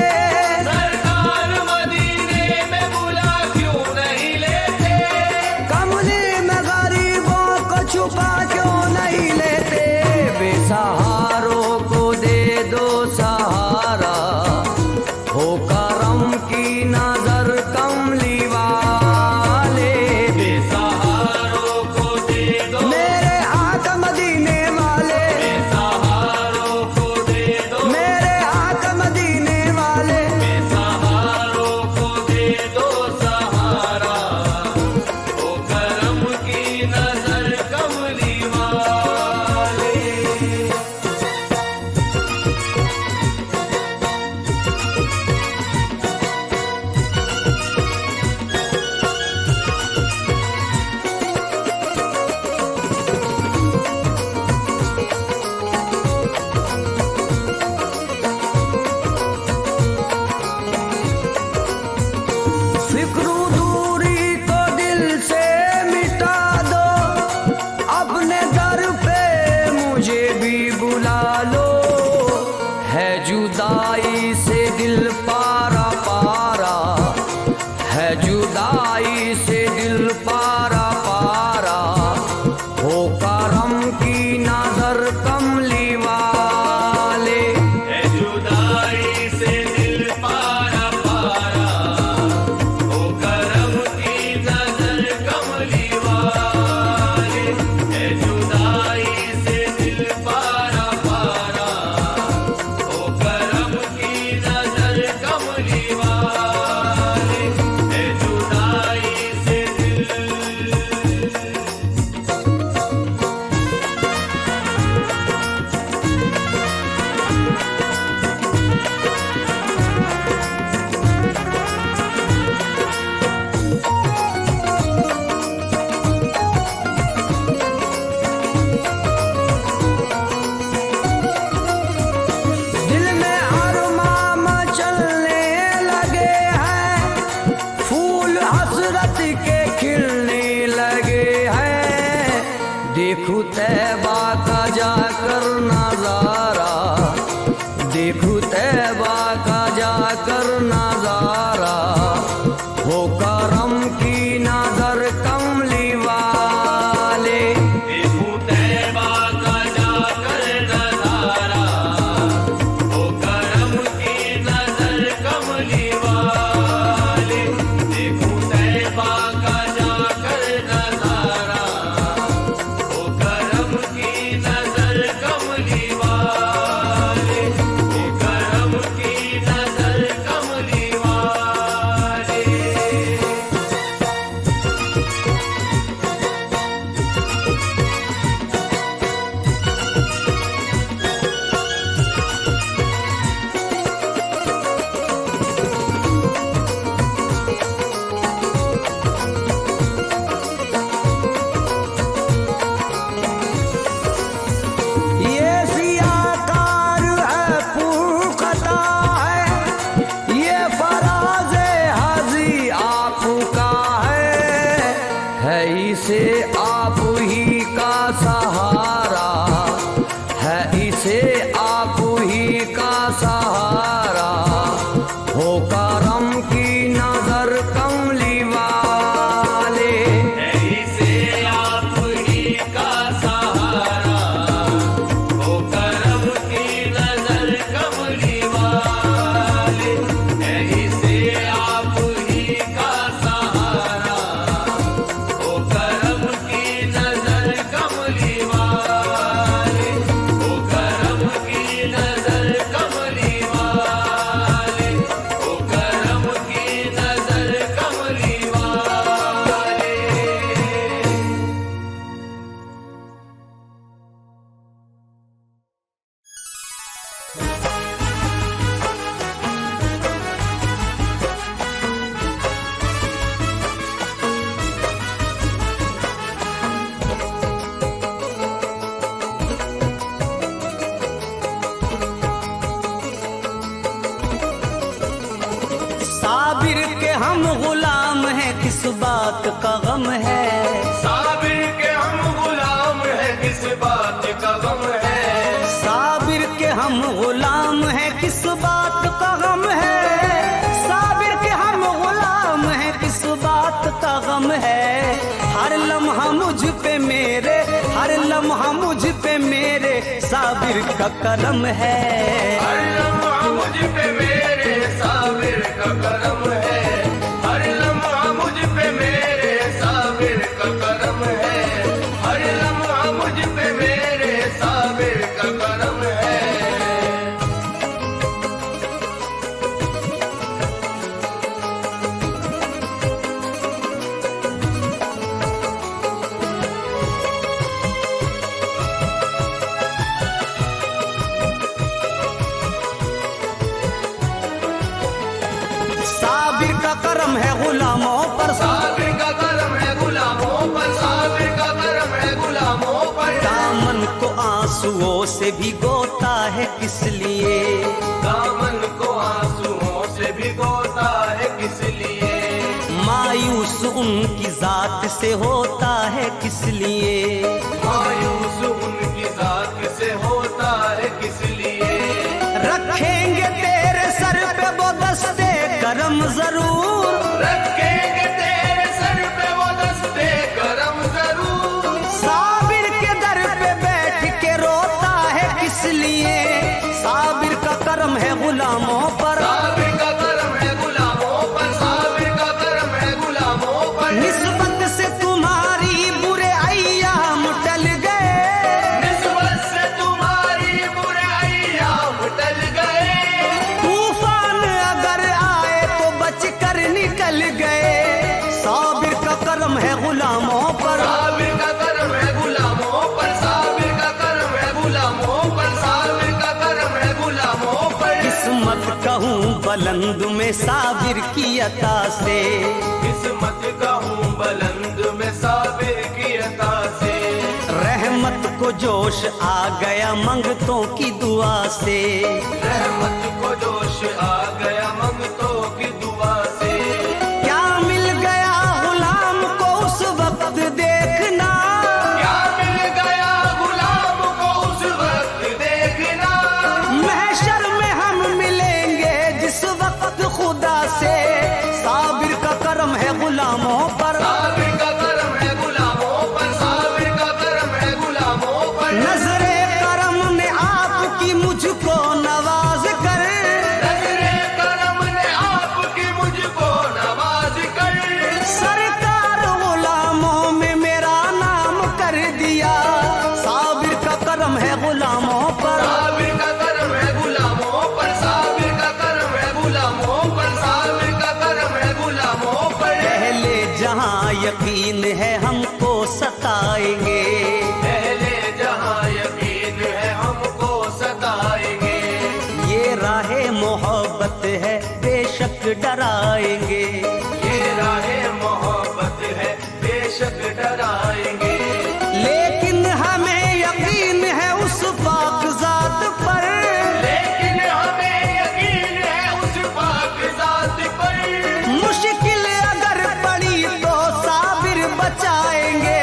सरकार मदीने में बुला क्यों नहीं लेते, कमले में गरीबों को छुपा क्यों नहीं लेते, बेसहारों को दे दो सहारा, हो करम की नजर कमली वाले, बेसहारों को दे दो, मेरे आका मदीने वाले, बेसहारों को दे दो, मेरे आका मदीने वाले, बेसहारों को दे दो सहारा, ओ करम की नजर कमली वाले। फिक्रू दूरी को दिल से मिटा दो, अपने दर पे मुझे भी बुला लो, है जुदाई से दिल पारा पारा, है जुदाई से दिल पारा पारा, हो करम की नजर कमली वाले, है जुदाई से दिल पारा पारा, ओ करम की नजर कमली वाले, है जुदाई से दिल पारा पारा, ओ करम की नजर कमली वाले, है जुदाई से दिल। दिल में अरमां मचलने लगे हैं, फूल हसरत के खिलने लगे हैं, देखूं तैबा का जाकर नजारा, देखूं तैबा का जाकर नजारा, हो करम की नजर कमली वाले, देखूं तैबा का जाकर नजारा, ओ करम की नजर कमली वाले, देखूं तैबा का जाकर नजारा, ओ करम की नजर कमली वाले, ओ करम की नजर कमली वाले। ये सियाकार है पुरखता है, ये फराज हाजी आपका है इसे आप ही का सहारा, है इसे आप ही का सहारा, हो करम की नजर कमली वाले, ऐसे आप ही का सहारा, ओ करम की नजर कमली वाले, ऐसे आप ही का सहारा, ओ करम की बात का गम है। साबिर के हम गुलाम है किस बात का गम है। साबिर के हम गुलाम हैं किस बात का गम है। साबिर के हम गुलाम हैं किस बात का गम है। हर लम्हा मुझ पे मेरे, हर लम्हा मुझ पे मेरे साबिर का करम है। हर लम्हा मुझ पे मेरे साबिर का करम है। हर लम्हा मुझ पे मेरे साबिर का करम है। हर लम्हा मुझ पे मेरे साबिर का करम है। साबिर का करम है गुलामों पर, साबिर का करम है गुलामों पर। साबिर का करम है गुलामों पर। दामन को आंसुओं से भिगोता है किस लिए। दामन को आंसुओं से भिगोता है किस लिए। मायूस उनकी जात से होता है किस लिए। मायूस उनकी जात से होता है किस लिए। रखेंगे तेरे सर पे वो दस्ते करम जरूर। रखेंगे तेरे सर पे वो दस्ते करम जरूर। साबिर के दर पे बैठ के रोता है किस लिए। साबिर का करम है गुलामों पर, साबिर का करम है गुलामों पर। साबिर का करम है गुलामों पर। निस्बत से तुम्हारी बुरे अय्याम टल गए। निस्बत से तुम्हारी बुरे अय्याम टल गए। तूफान अगर आए तो बच कर निकल गए। साबिर का करम है गुलामों पर, साबिर का करम है गुलामों पर। साबिर का करम है गुलामों पर। साबिर का करम है गुलामों पर। किस्मत कहूँ बुलंद में साबिर की अता से। किस्मत कहूँ बुलंद में साबिर की अता से। रहमत को जोश आ गया मंगतों की दुआ से। रहमत को जोश आ गया मंगतों की दुआ से। क्या मिल गया गुलाम को उस वक्त देखना। क्या मिल गया गुलाम को उस वक्त देखना। महशर में हम मिलेंगे जिस वक्त खुदा से। साबिर का करम है गुलामों पर, साबिर का करम है गुलामों पर। साबिर का करम है गुलामों पर। नजरे करम ने आपकी मुझको नवाज कर। नजरे करम ने आपकी मुझको नवाज कर। सरकार गुलामों में मेरा नाम कर दिया। साबिर का करम है गुलामों पर, साबिर का करम है गुलामों पर। साबिर का करम है गुलामों पर। साबिर का करम है गुलामों पर। पहले जहां यकीन है हमको सताएंगे। पहले जहां यकीन है हमको सताएंगे। ये राहे मोहब्बत है बेशक डराएंगे। ये राहे मोहब्बत है बेशक डराएंगे। लेकिन हमें यकीन है उस पाक जात पर। लेकिन हमें यकीन है उस पाक जात पर। मुश्किल अगर पड़ी तो साबिर बचाएंगे।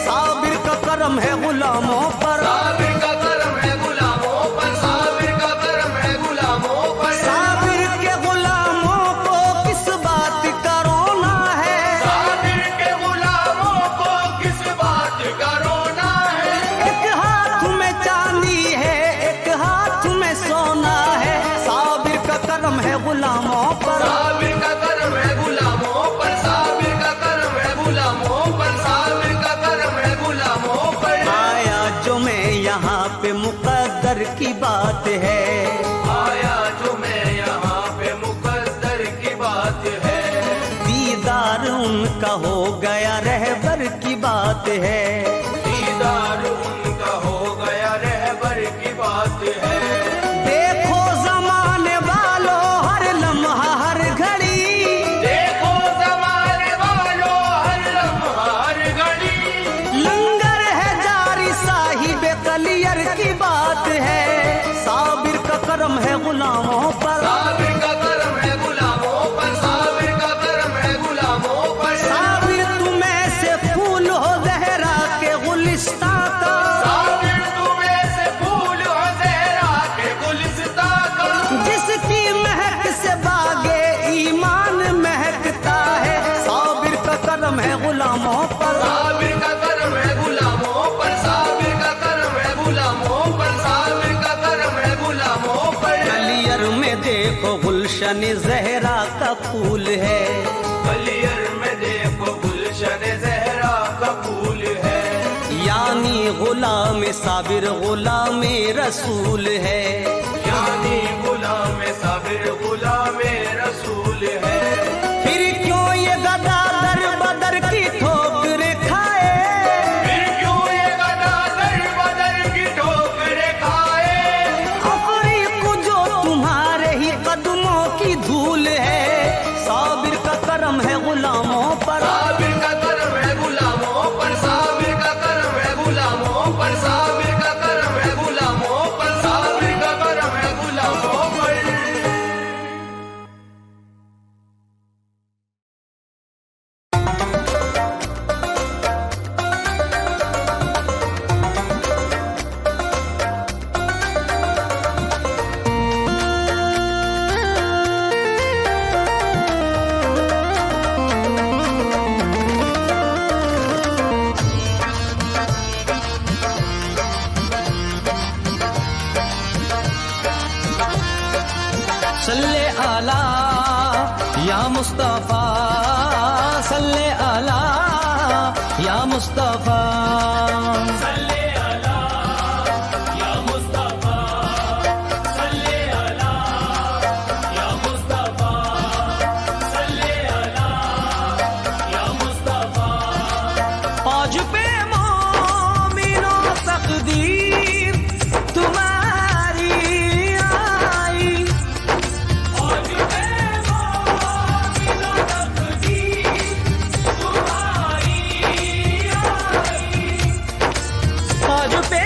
साबिर का करम है गुलामों पर, साबिर का करम है गुलामों पर। साबिर का करम है गुलामों पर। साबिर के गुलामों को किस बात का रोना है। साबिर के गुलामों को किस बात का रोना है। एक हाथ में चांदी है एक हाथ में सोना है। साबिर का करम है गुलामों पर, साबिर का करम है गुलामों पर। साबिर का करम है गुलामों पर। साबिर का करम है गुलामों पर। आया जो मैं यहाँ पे मुकद्दर की बात है। आया जो मैं यहाँ पे मुकद्दर की बात है। दीदार उनका हो गया रहबर की बात है। दीदार उनका हो गया रहबर की बात है। देखो जमाने वालों हर लम्हा हर घड़ी। देखो जमाने वालों हर लम्हा हर घड़ी। लंगर है जारी साहिब कलियर की बात है। साबिर का करम है गुलामों पर, साबिर का करम है गुलामों पर। साबिर का करम है गुलामों पर। साबिर गुलामों पर, साबिर का करम है गुलामों पर, साबिर का करम है गुलामों पर, साबिर का करम है गुलामों पर। कलियर में देखो गुलशन जहरा का फूल है, कलियर में देखो गुलशन ज़हरा का फूल है। यानी गुलाम साबिर गुलाम रसूल है, यानी गुलाम साबिर गुलाम रसूल है। फिर क्यों ये गदा दर बदर की ठोकर खाए, फिर क्यों ये गदा दर बदर की ठोकर खाए। अफरीक जो तुम्हारे ही कदमों की धूल है, साबिर का करम है गुलामों पर, साबिर का करम है गुलामों पर, साबिर का करम है गुलामों पर, साबिर का करम है गुलामों पर, साबिर का करम है गुलामों पर। सल्ले आला या मुस्तफा, सल्ले आला या मुस्तफा, आज पे मोमिनो तकदीर तुम्हारी आई, आज पे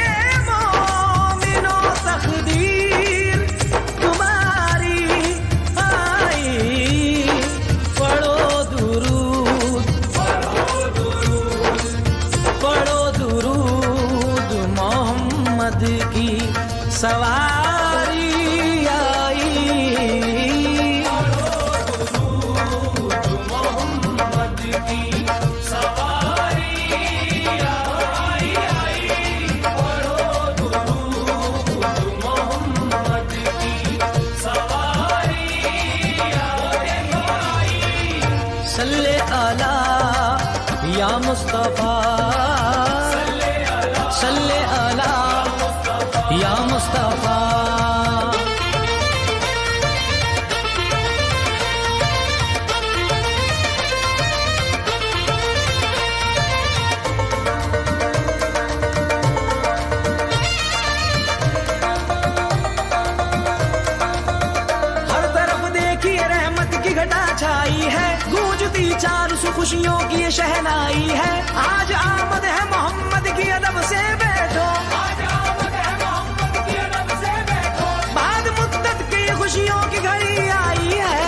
मोमिनो तकदीर तुम्हारी आई। पढ़ो दुरूद, पढ़ो दुरूद मोहम्मद की सवारी आई। सल्ले आला या मुस्तफा, सल्ले आला या मुस्तफा। हर तरफ देखिए रहमत की घटा छाई है, गूंजती चार सौ खुशियों की ये शहनाई है। आज आमद है मोहम्मद की अदब से बैठो, आज आमद है मोहम्मद की अदब से बैठो, बाद मुद्दत की खुशियों की घड़ी आई है।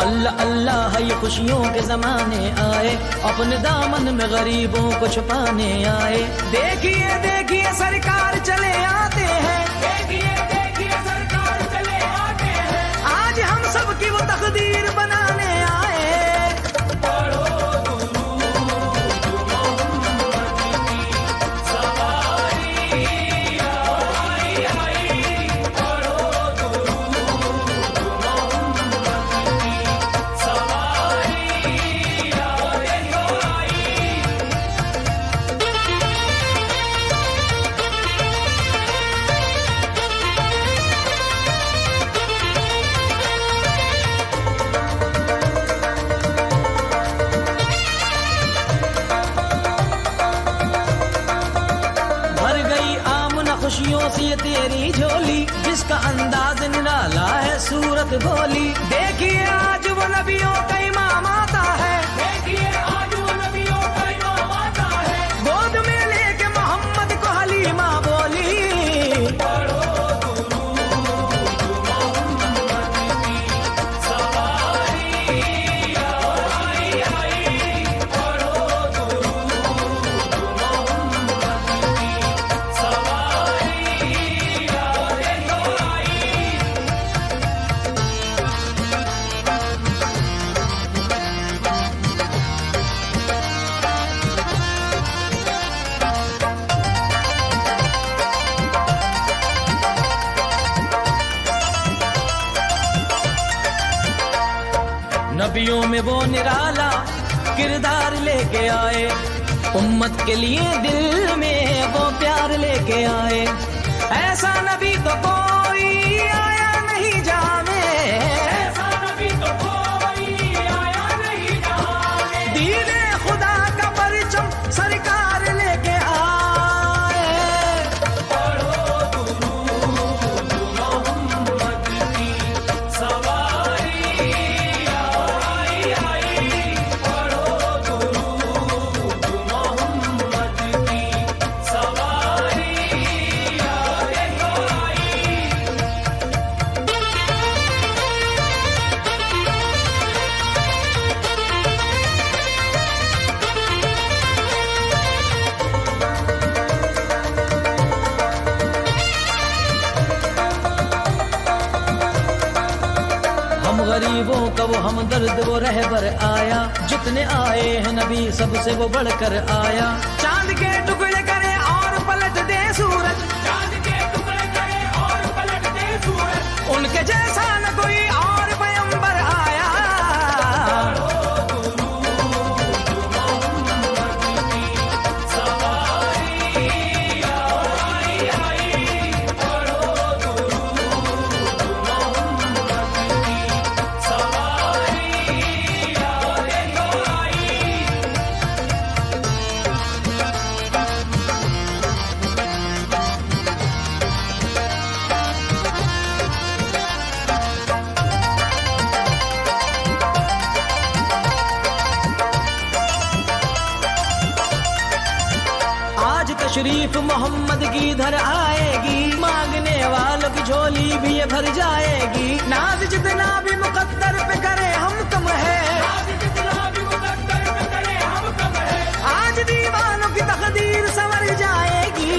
अल्लाह अल्लाह ये खुशियों के जमाने आए, अपने दामन में गरीबों को छुपाने आए। देखिए देखिए सरकार चले आते हैं, देखिए देखिए सरकार चले आते हैं, आज हम सबकी वो तकदीर बनाने आए। झोली। देखिए आज वो नबियों का इमाम आता है, देखिए आज वो नबियों का इमाम आता है। गोद में लेके मोहम्मद को हलीमा बोली। नबियों में वो निराला किरदार लेके आए, उम्मत के लिए दिल में वो प्यार लेके आए। ऐसा नबी तो कोई आया नहीं जाने, ऐसा नबी तो कोई आया नहीं जहां में। दीने खुदा का परचम सरकार लेके आए। गरीबों का वो हमदर्द वो रहबर आया, जितने आए हैं नबी सबसे वो बढ़कर आया। चांद के टुकड़े करे और पलट दे सूरज, चांद के टुकड़े करे और पलट दे सूरज। उनके जैसा न कोई और पैगंबर आया। तशरीफ मोहम्मद की इधर आएगी, मांगने वालों की झोली भी ये भर जाएगी। नाज जितना भी मुकद्दर पे करे हम कम है, आज जितना भी मुकद्दर पे करे हम कम है। आज दीवानों की तकदीर संवर जाएगी।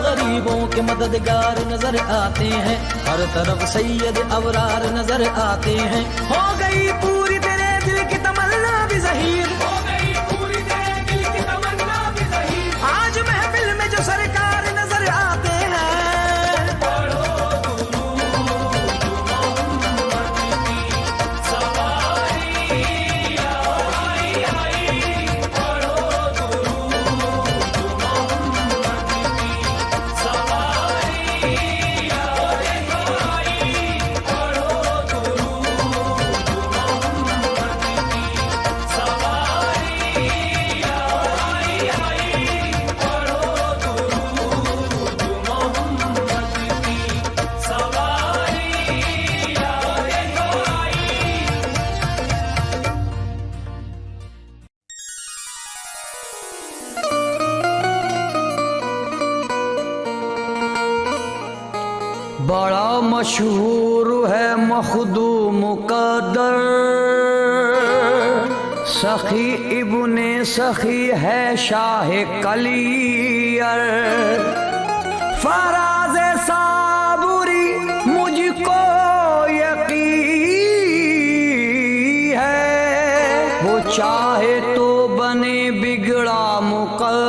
गरीबों के मददगार नजर आते हैं, हर तरफ सैयद अवरार नजर आते हैं। हो गई पूरी तेरे दिल की तमन्ना भी ज़हीर, हो गई पूरी तेरे दिल की तमन्ना भी ज़हीर। आज महफिल में जो सरकार नजर आते हैं। बड़ा मशहूर है मखदूम मुक़द्दर, सखी इब्ने सखी है शाह कलियर। फराज साबुरी मुझको यकीन है, वो चाहे तो बने बिगड़ा मुक़द्दर।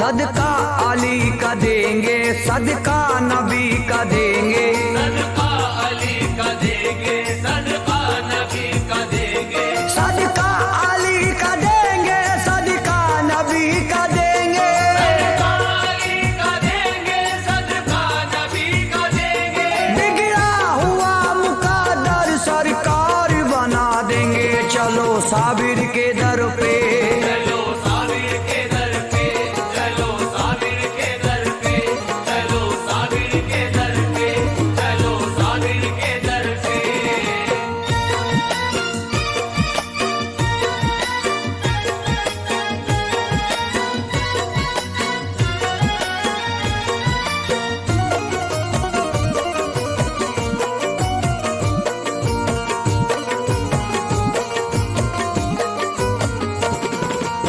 सदका अली का देंगे, सदका नबी का देंगे। सदका अली का देंगे, सदका नबी का देंगे। सदका अली का देंगे, सदका नबी का देंगे। सदका अली का देंगे, सदका नबी का देंगे। बिगड़ा हुआ मुकद्दर सरकार बना देंगे। चलो साबिर के दर पे, चलो साबिर के दर पे, चलो साबिर के दर पे, चलो साबिर के दर पे, चलो साबिर के दर पे।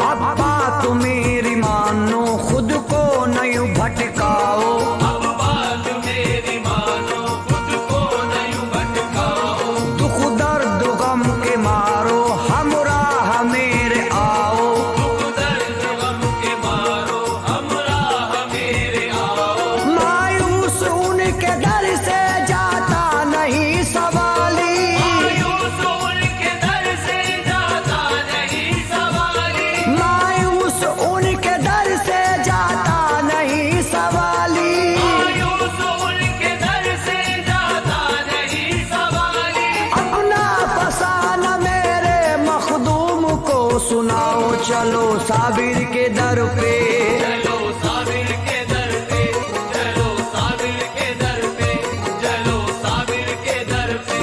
अब बात मेरी मानो, खुद को नहीं भटकाओ। अब बात मेरी मानो, खुद को नहीं भटकाओ। दुख दर्द गम के मारो, हमराह मेरे आओ। दुख दर्द गम के मारो, हमराह मेरे आओ। मायूस उनके दर से जाता नहीं सवाली। मायूस उनके दर से जाता नहीं सवारी। मायूस उनके दर से जाता नहीं सवाली। मायूस उनके दर से जाता नहीं सवारी। अपना फसाना मेरे मखदूम को सुनाओ। चलो साबिर के दर पे, चलो साबिर के दर पे, चलो साबिर के दर पे, चलो साबिर के दर पे।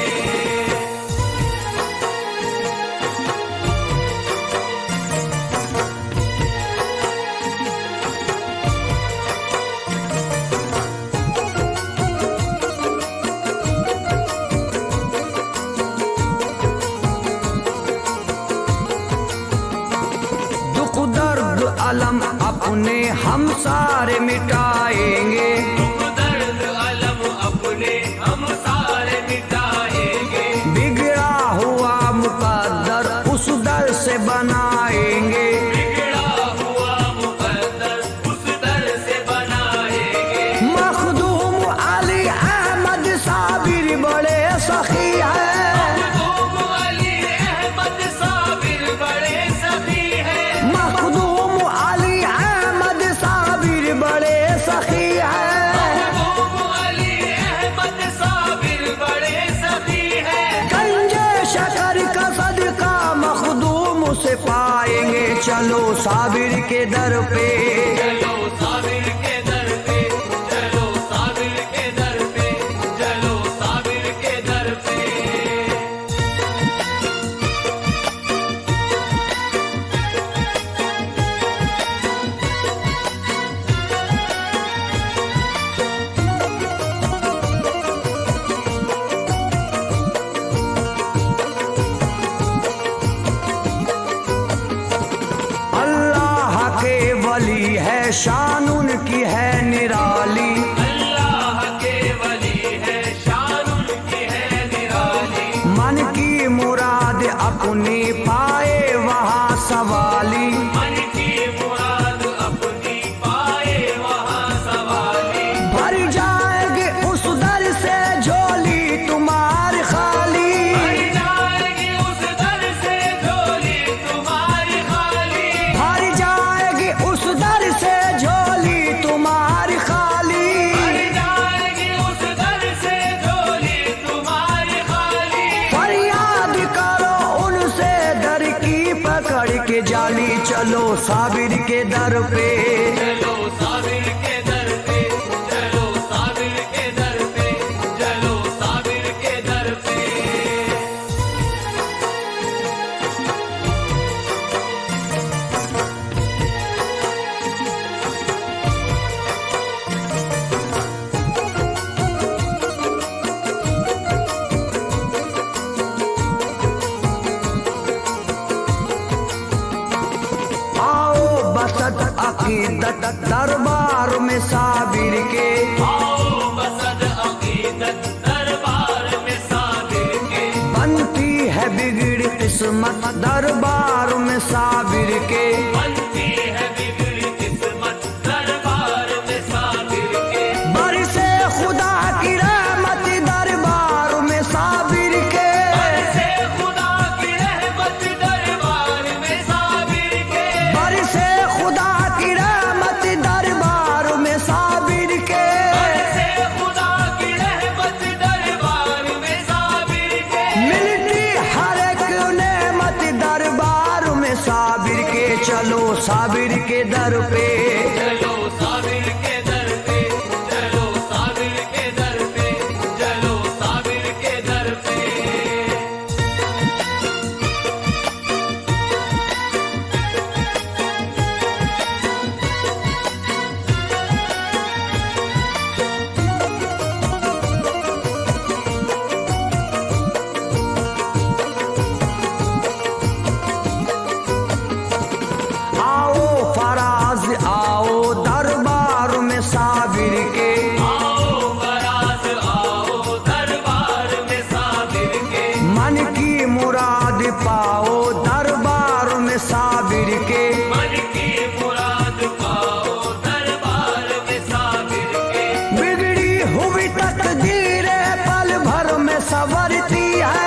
दुख दर्द अलम अपने हम सारे मिटाएंगे। दुख दर्द अलम अपने हम सारे मिटाएंगे। बिगड़ा हुआ मुकद्दर उस दर से बनाएंगे। बिगड़ा हुआ मुकद्दर उस दर से बनाएंगे। मखदूम अली अहमद साबिर बड़े सखी है। मखदूम अली अहमद साबिर बड़े सखी है। मखदूम अली अहमद साबिर बड़े सखी है। मखदूम अली अहमद साबिर बड़े सखी है। गंजे शकर का सदका मखदूम से पाएंगे। चलो साबिर के दर पे, चलो साबिर के दर पे, चलो साबिर के दर पे, चलो साबिर के दर पे। अल्लाह के वली है, शान उनकी है निराली। अल्लाह के वली है, शान उनकी है निराली। मन की मुराद अपनी पाए वहाँ सवाली। मन की मुराद अपनी पाए वहाँ सवाली। भर जाएगी उस दर से झोली तुम्हारी खाली। भर जाएगी उस दर से झोली तुम्हारी खाली। भर जाएगी उस दर से झोली तुम्हारी खाली। भर जाएगी उस दर से झोली तुम्हारी खाली। फरियाद करो उनसे दर की पकड़ के जाली। चलो साबिर के दर पे, चलो साबिर के दर पे, चलो साबिर के दर पे, चलो साबिर के दर पे। आओ बसत अकीदत दरबार में साबिर के। आओ बसद अकीदत दरबार में साबिर के। बनती है बिगड़ी किस्मत दरबार में साबिर के। बनती है बिगड़ी किस्मत साबिर के दर पे, चलो साबिर के दर पे, चलो साबिर के दर पे, चलो साबिर के दर पे। आओ फराज आओ दरबार में साबिर के, आओ बरात आओ दरबार में साबिर के, मन की मुराद पाओ दरबार में साबिर के, मन की मुराद पाओ दरबार में साबिर के। बिगड़ी हुई तकदीरें पल भर में संवरती है,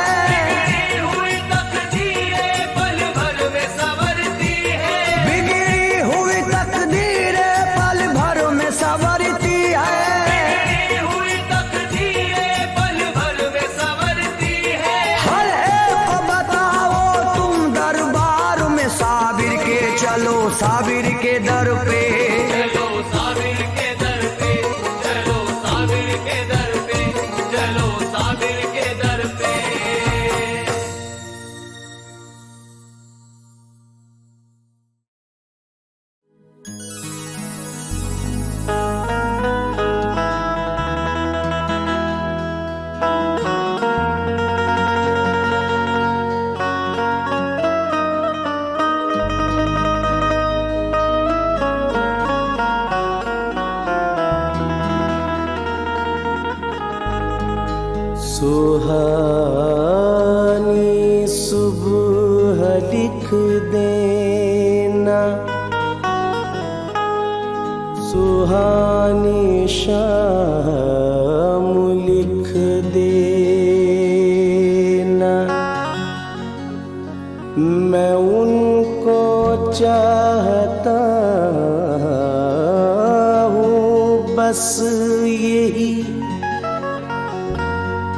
हुई तकदीरें पल भर में संवरती है, बिगड़ी हुई तकदीरें पल भर में संवरती है, हुई तकदीरें पल भर में संवरती है। हर एक को बताओ तुम दरबार में साबिर के, चलो साबिर के दर पे, चलो साबिर के दर पे, चलो साबिर के दर पे, चलो साबिर के दर पे। सुहानी सुबह लिख देना, सुहानी शाम लिख देना। मैं उनको चाहता हूँ बस यही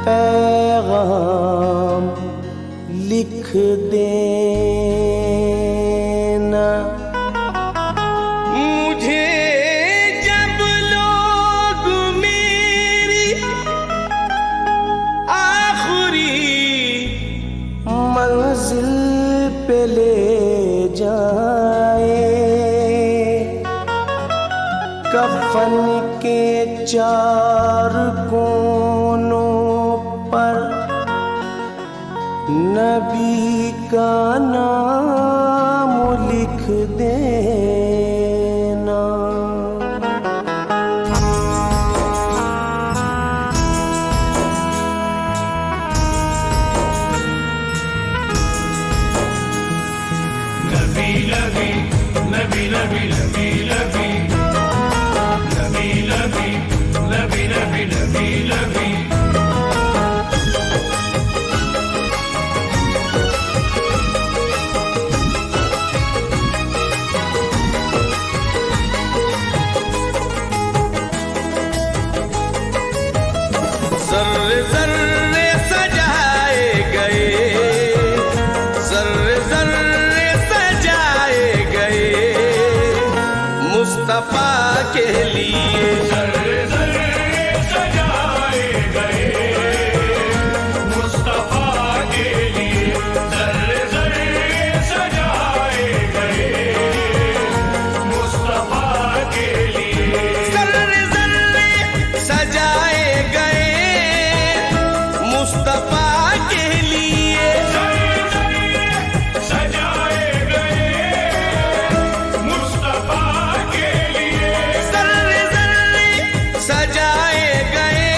पैगाम लिख देना। मुझे जब लोग मेरी आखिरी मंजिल पे ले जाए, कफन के चार कोनों पर नबी का नाम लिख देना। नबी नबी नबी नबी नबी नबी नबी नबी नबी नबी नबी नबी। ज़र्रे ज़र्रे सजाए गए, ज़र्रे ज़र्रे सजाए गए मुस्तफ़ा के लिए। ज़र्रे ज़र्रे सजाए गए मुस्तफ़ा के लिए, ज़र्रे ज़र्रे सजाए गए मुस्तफ़ा के लिए। ज़र्रे ज़र्रे सजाए गए मुस्तफ़ा के लिए। ज़र्रे ज़र्रे सजाए गए मुस्तफ़ा के लिए। ज़र्रे ज़र्रे सजाए गए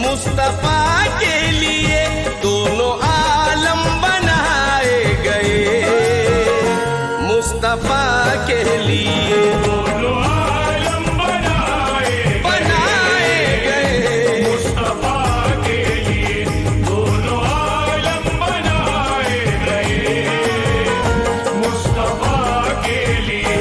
मुस्तफ़ा के लिए। दोनों आलम बनाए गए मुस्तफ़ा के लिए। दोनों आलम बनाए गए मुस्तफ़ा के लिए, दोनों आलम बनाए गए मुस्तफ़ा के लिए।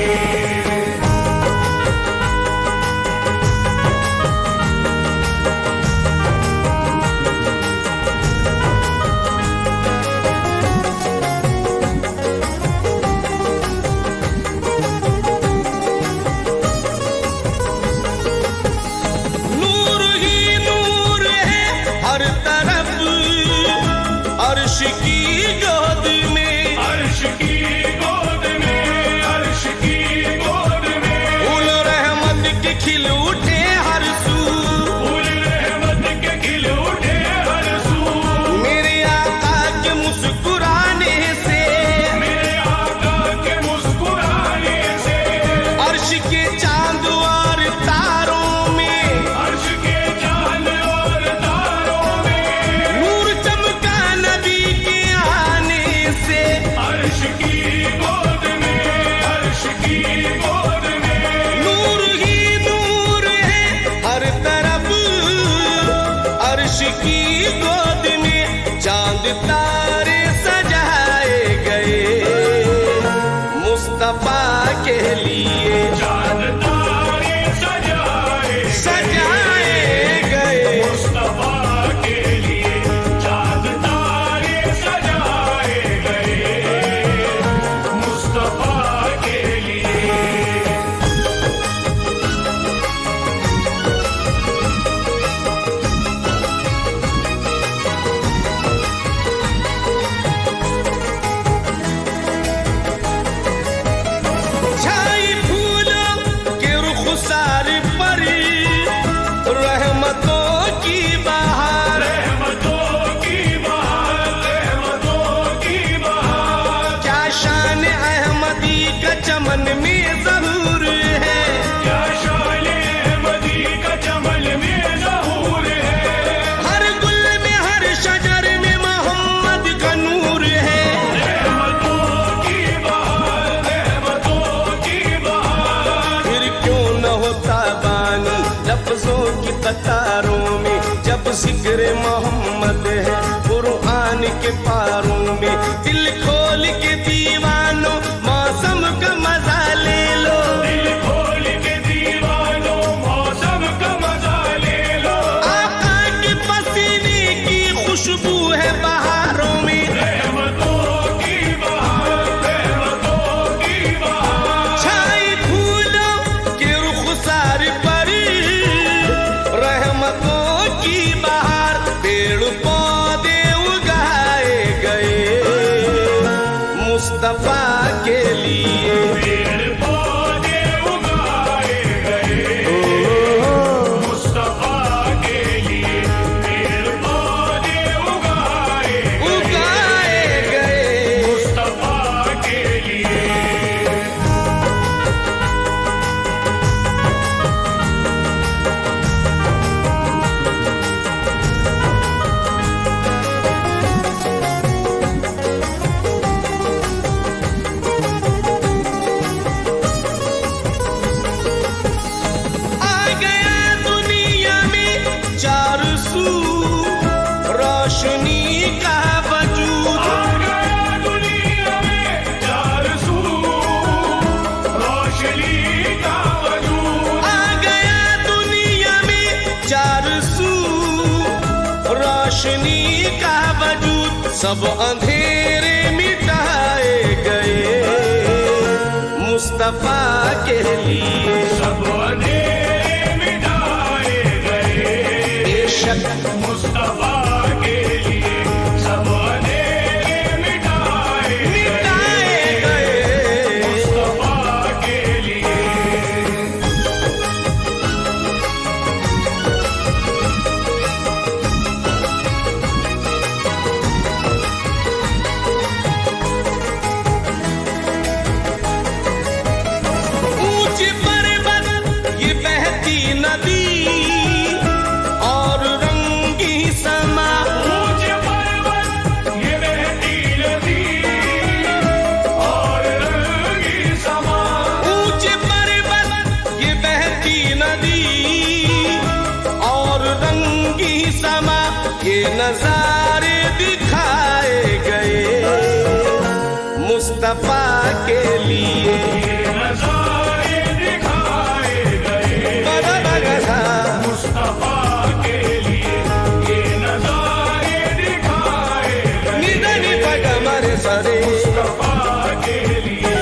चमन में ज़हूर है, क्या शाले अहमदी का चमन में ज़हूर है। हर गुल में हर शजर में मोहम्मद का नूर है। रहमतों की बहार, रहमतों की बहार। फिर क्यों न होता बानी लफ्जों की कतारों में, जब जिक्र मोहम्मद है कुरान के पारों में। दिल खोल के दीवानों मौसम का मजा ले लो, दिल खोल के दीवानों मौसम का मजा ले लो। आका के पसीने की खुशबू है बहारों में। रहमतों की बहार, रहमतों की बहार। छाई फूलों के रुखसार पर रहमतों की बहार। पेड़ पौधे उगाए गए मुस्तफा के लिए, पेड़ पौधे उगाए गए मुस्तफा के लिए। पेड़ पौधे उगाए गए मुस्तफा के लिए। आ गया दुनिया में चार सू रोशनी का वजूद। आ गया दुनिया में चार सू रोशनी का वजूद। आ गया दुनिया में चार सू रोशनी का वजूद। सब अंधेरे मिटाए गए मुस्तफा के लिए। सब अंधेरे मिटाए गए बेशक मुस्तफा के लिए। सब अंधेरे मिटाए गए मुस्तफा के लिए। ऊंचे पर्वत ये बहती नदी और रंगी समा। ऊंचे पर्वत ये बहती नदी और रंगी समा। ऊंचे पर्वत ये बहती नदी और रंगी समा। ये नजारे दिखाए गए मुस्तफा के लिए। नजारे दिखाए गए बगसा मुस्तफा के लिए। ये नजारे दिखाए गए निधनि पगमर सरे मुस्तफा के लिए।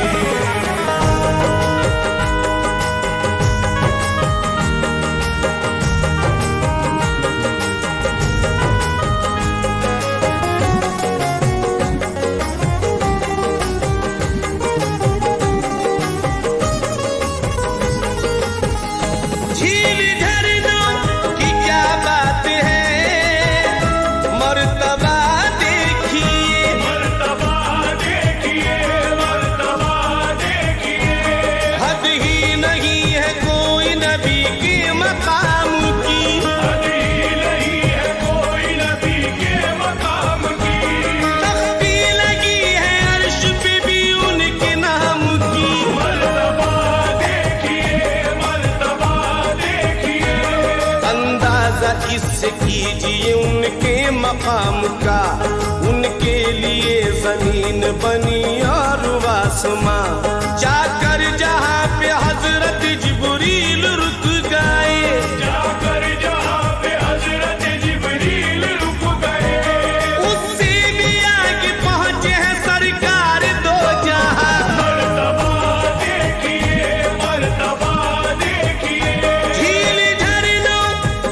झील झरनों की क्या बात है मर्तबा देखिए। मर्तबा देखिए, मर्तबा देखिए। हद ही नहीं है कोई नबी के मकाम की। हद ही नहीं है कोई नबी के मकाम की। तख्ती लगी है अर्श पे भी उनके नाम की। मर्तबा देखिए, मर्तबा देखिए। अंदाजा इससे कीजिए उनके मकाम का। उनके लिए जमीन बनी और आसमां। जाकर जहाँ पे हजरत जिब्रील रुक गए। जाकर जहाँ पे हजरत जिब्रील रुक गए। उससे भी आगे पहुँचे हैं सरकार दो जहाँ। मर्तबा देखिए, मर्तबा देखिए। झील झरनों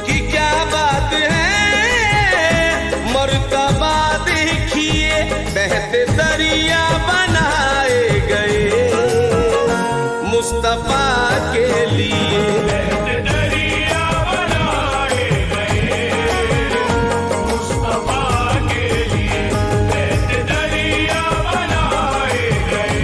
की क्या बात है मर्तबा देखिए। बहते दरिया बनाए गए मुस्तफा के लिए। बहते दरिया बनाए गए मुस्तफा के लिए। बहते दरिया बनाए गए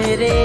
मेरे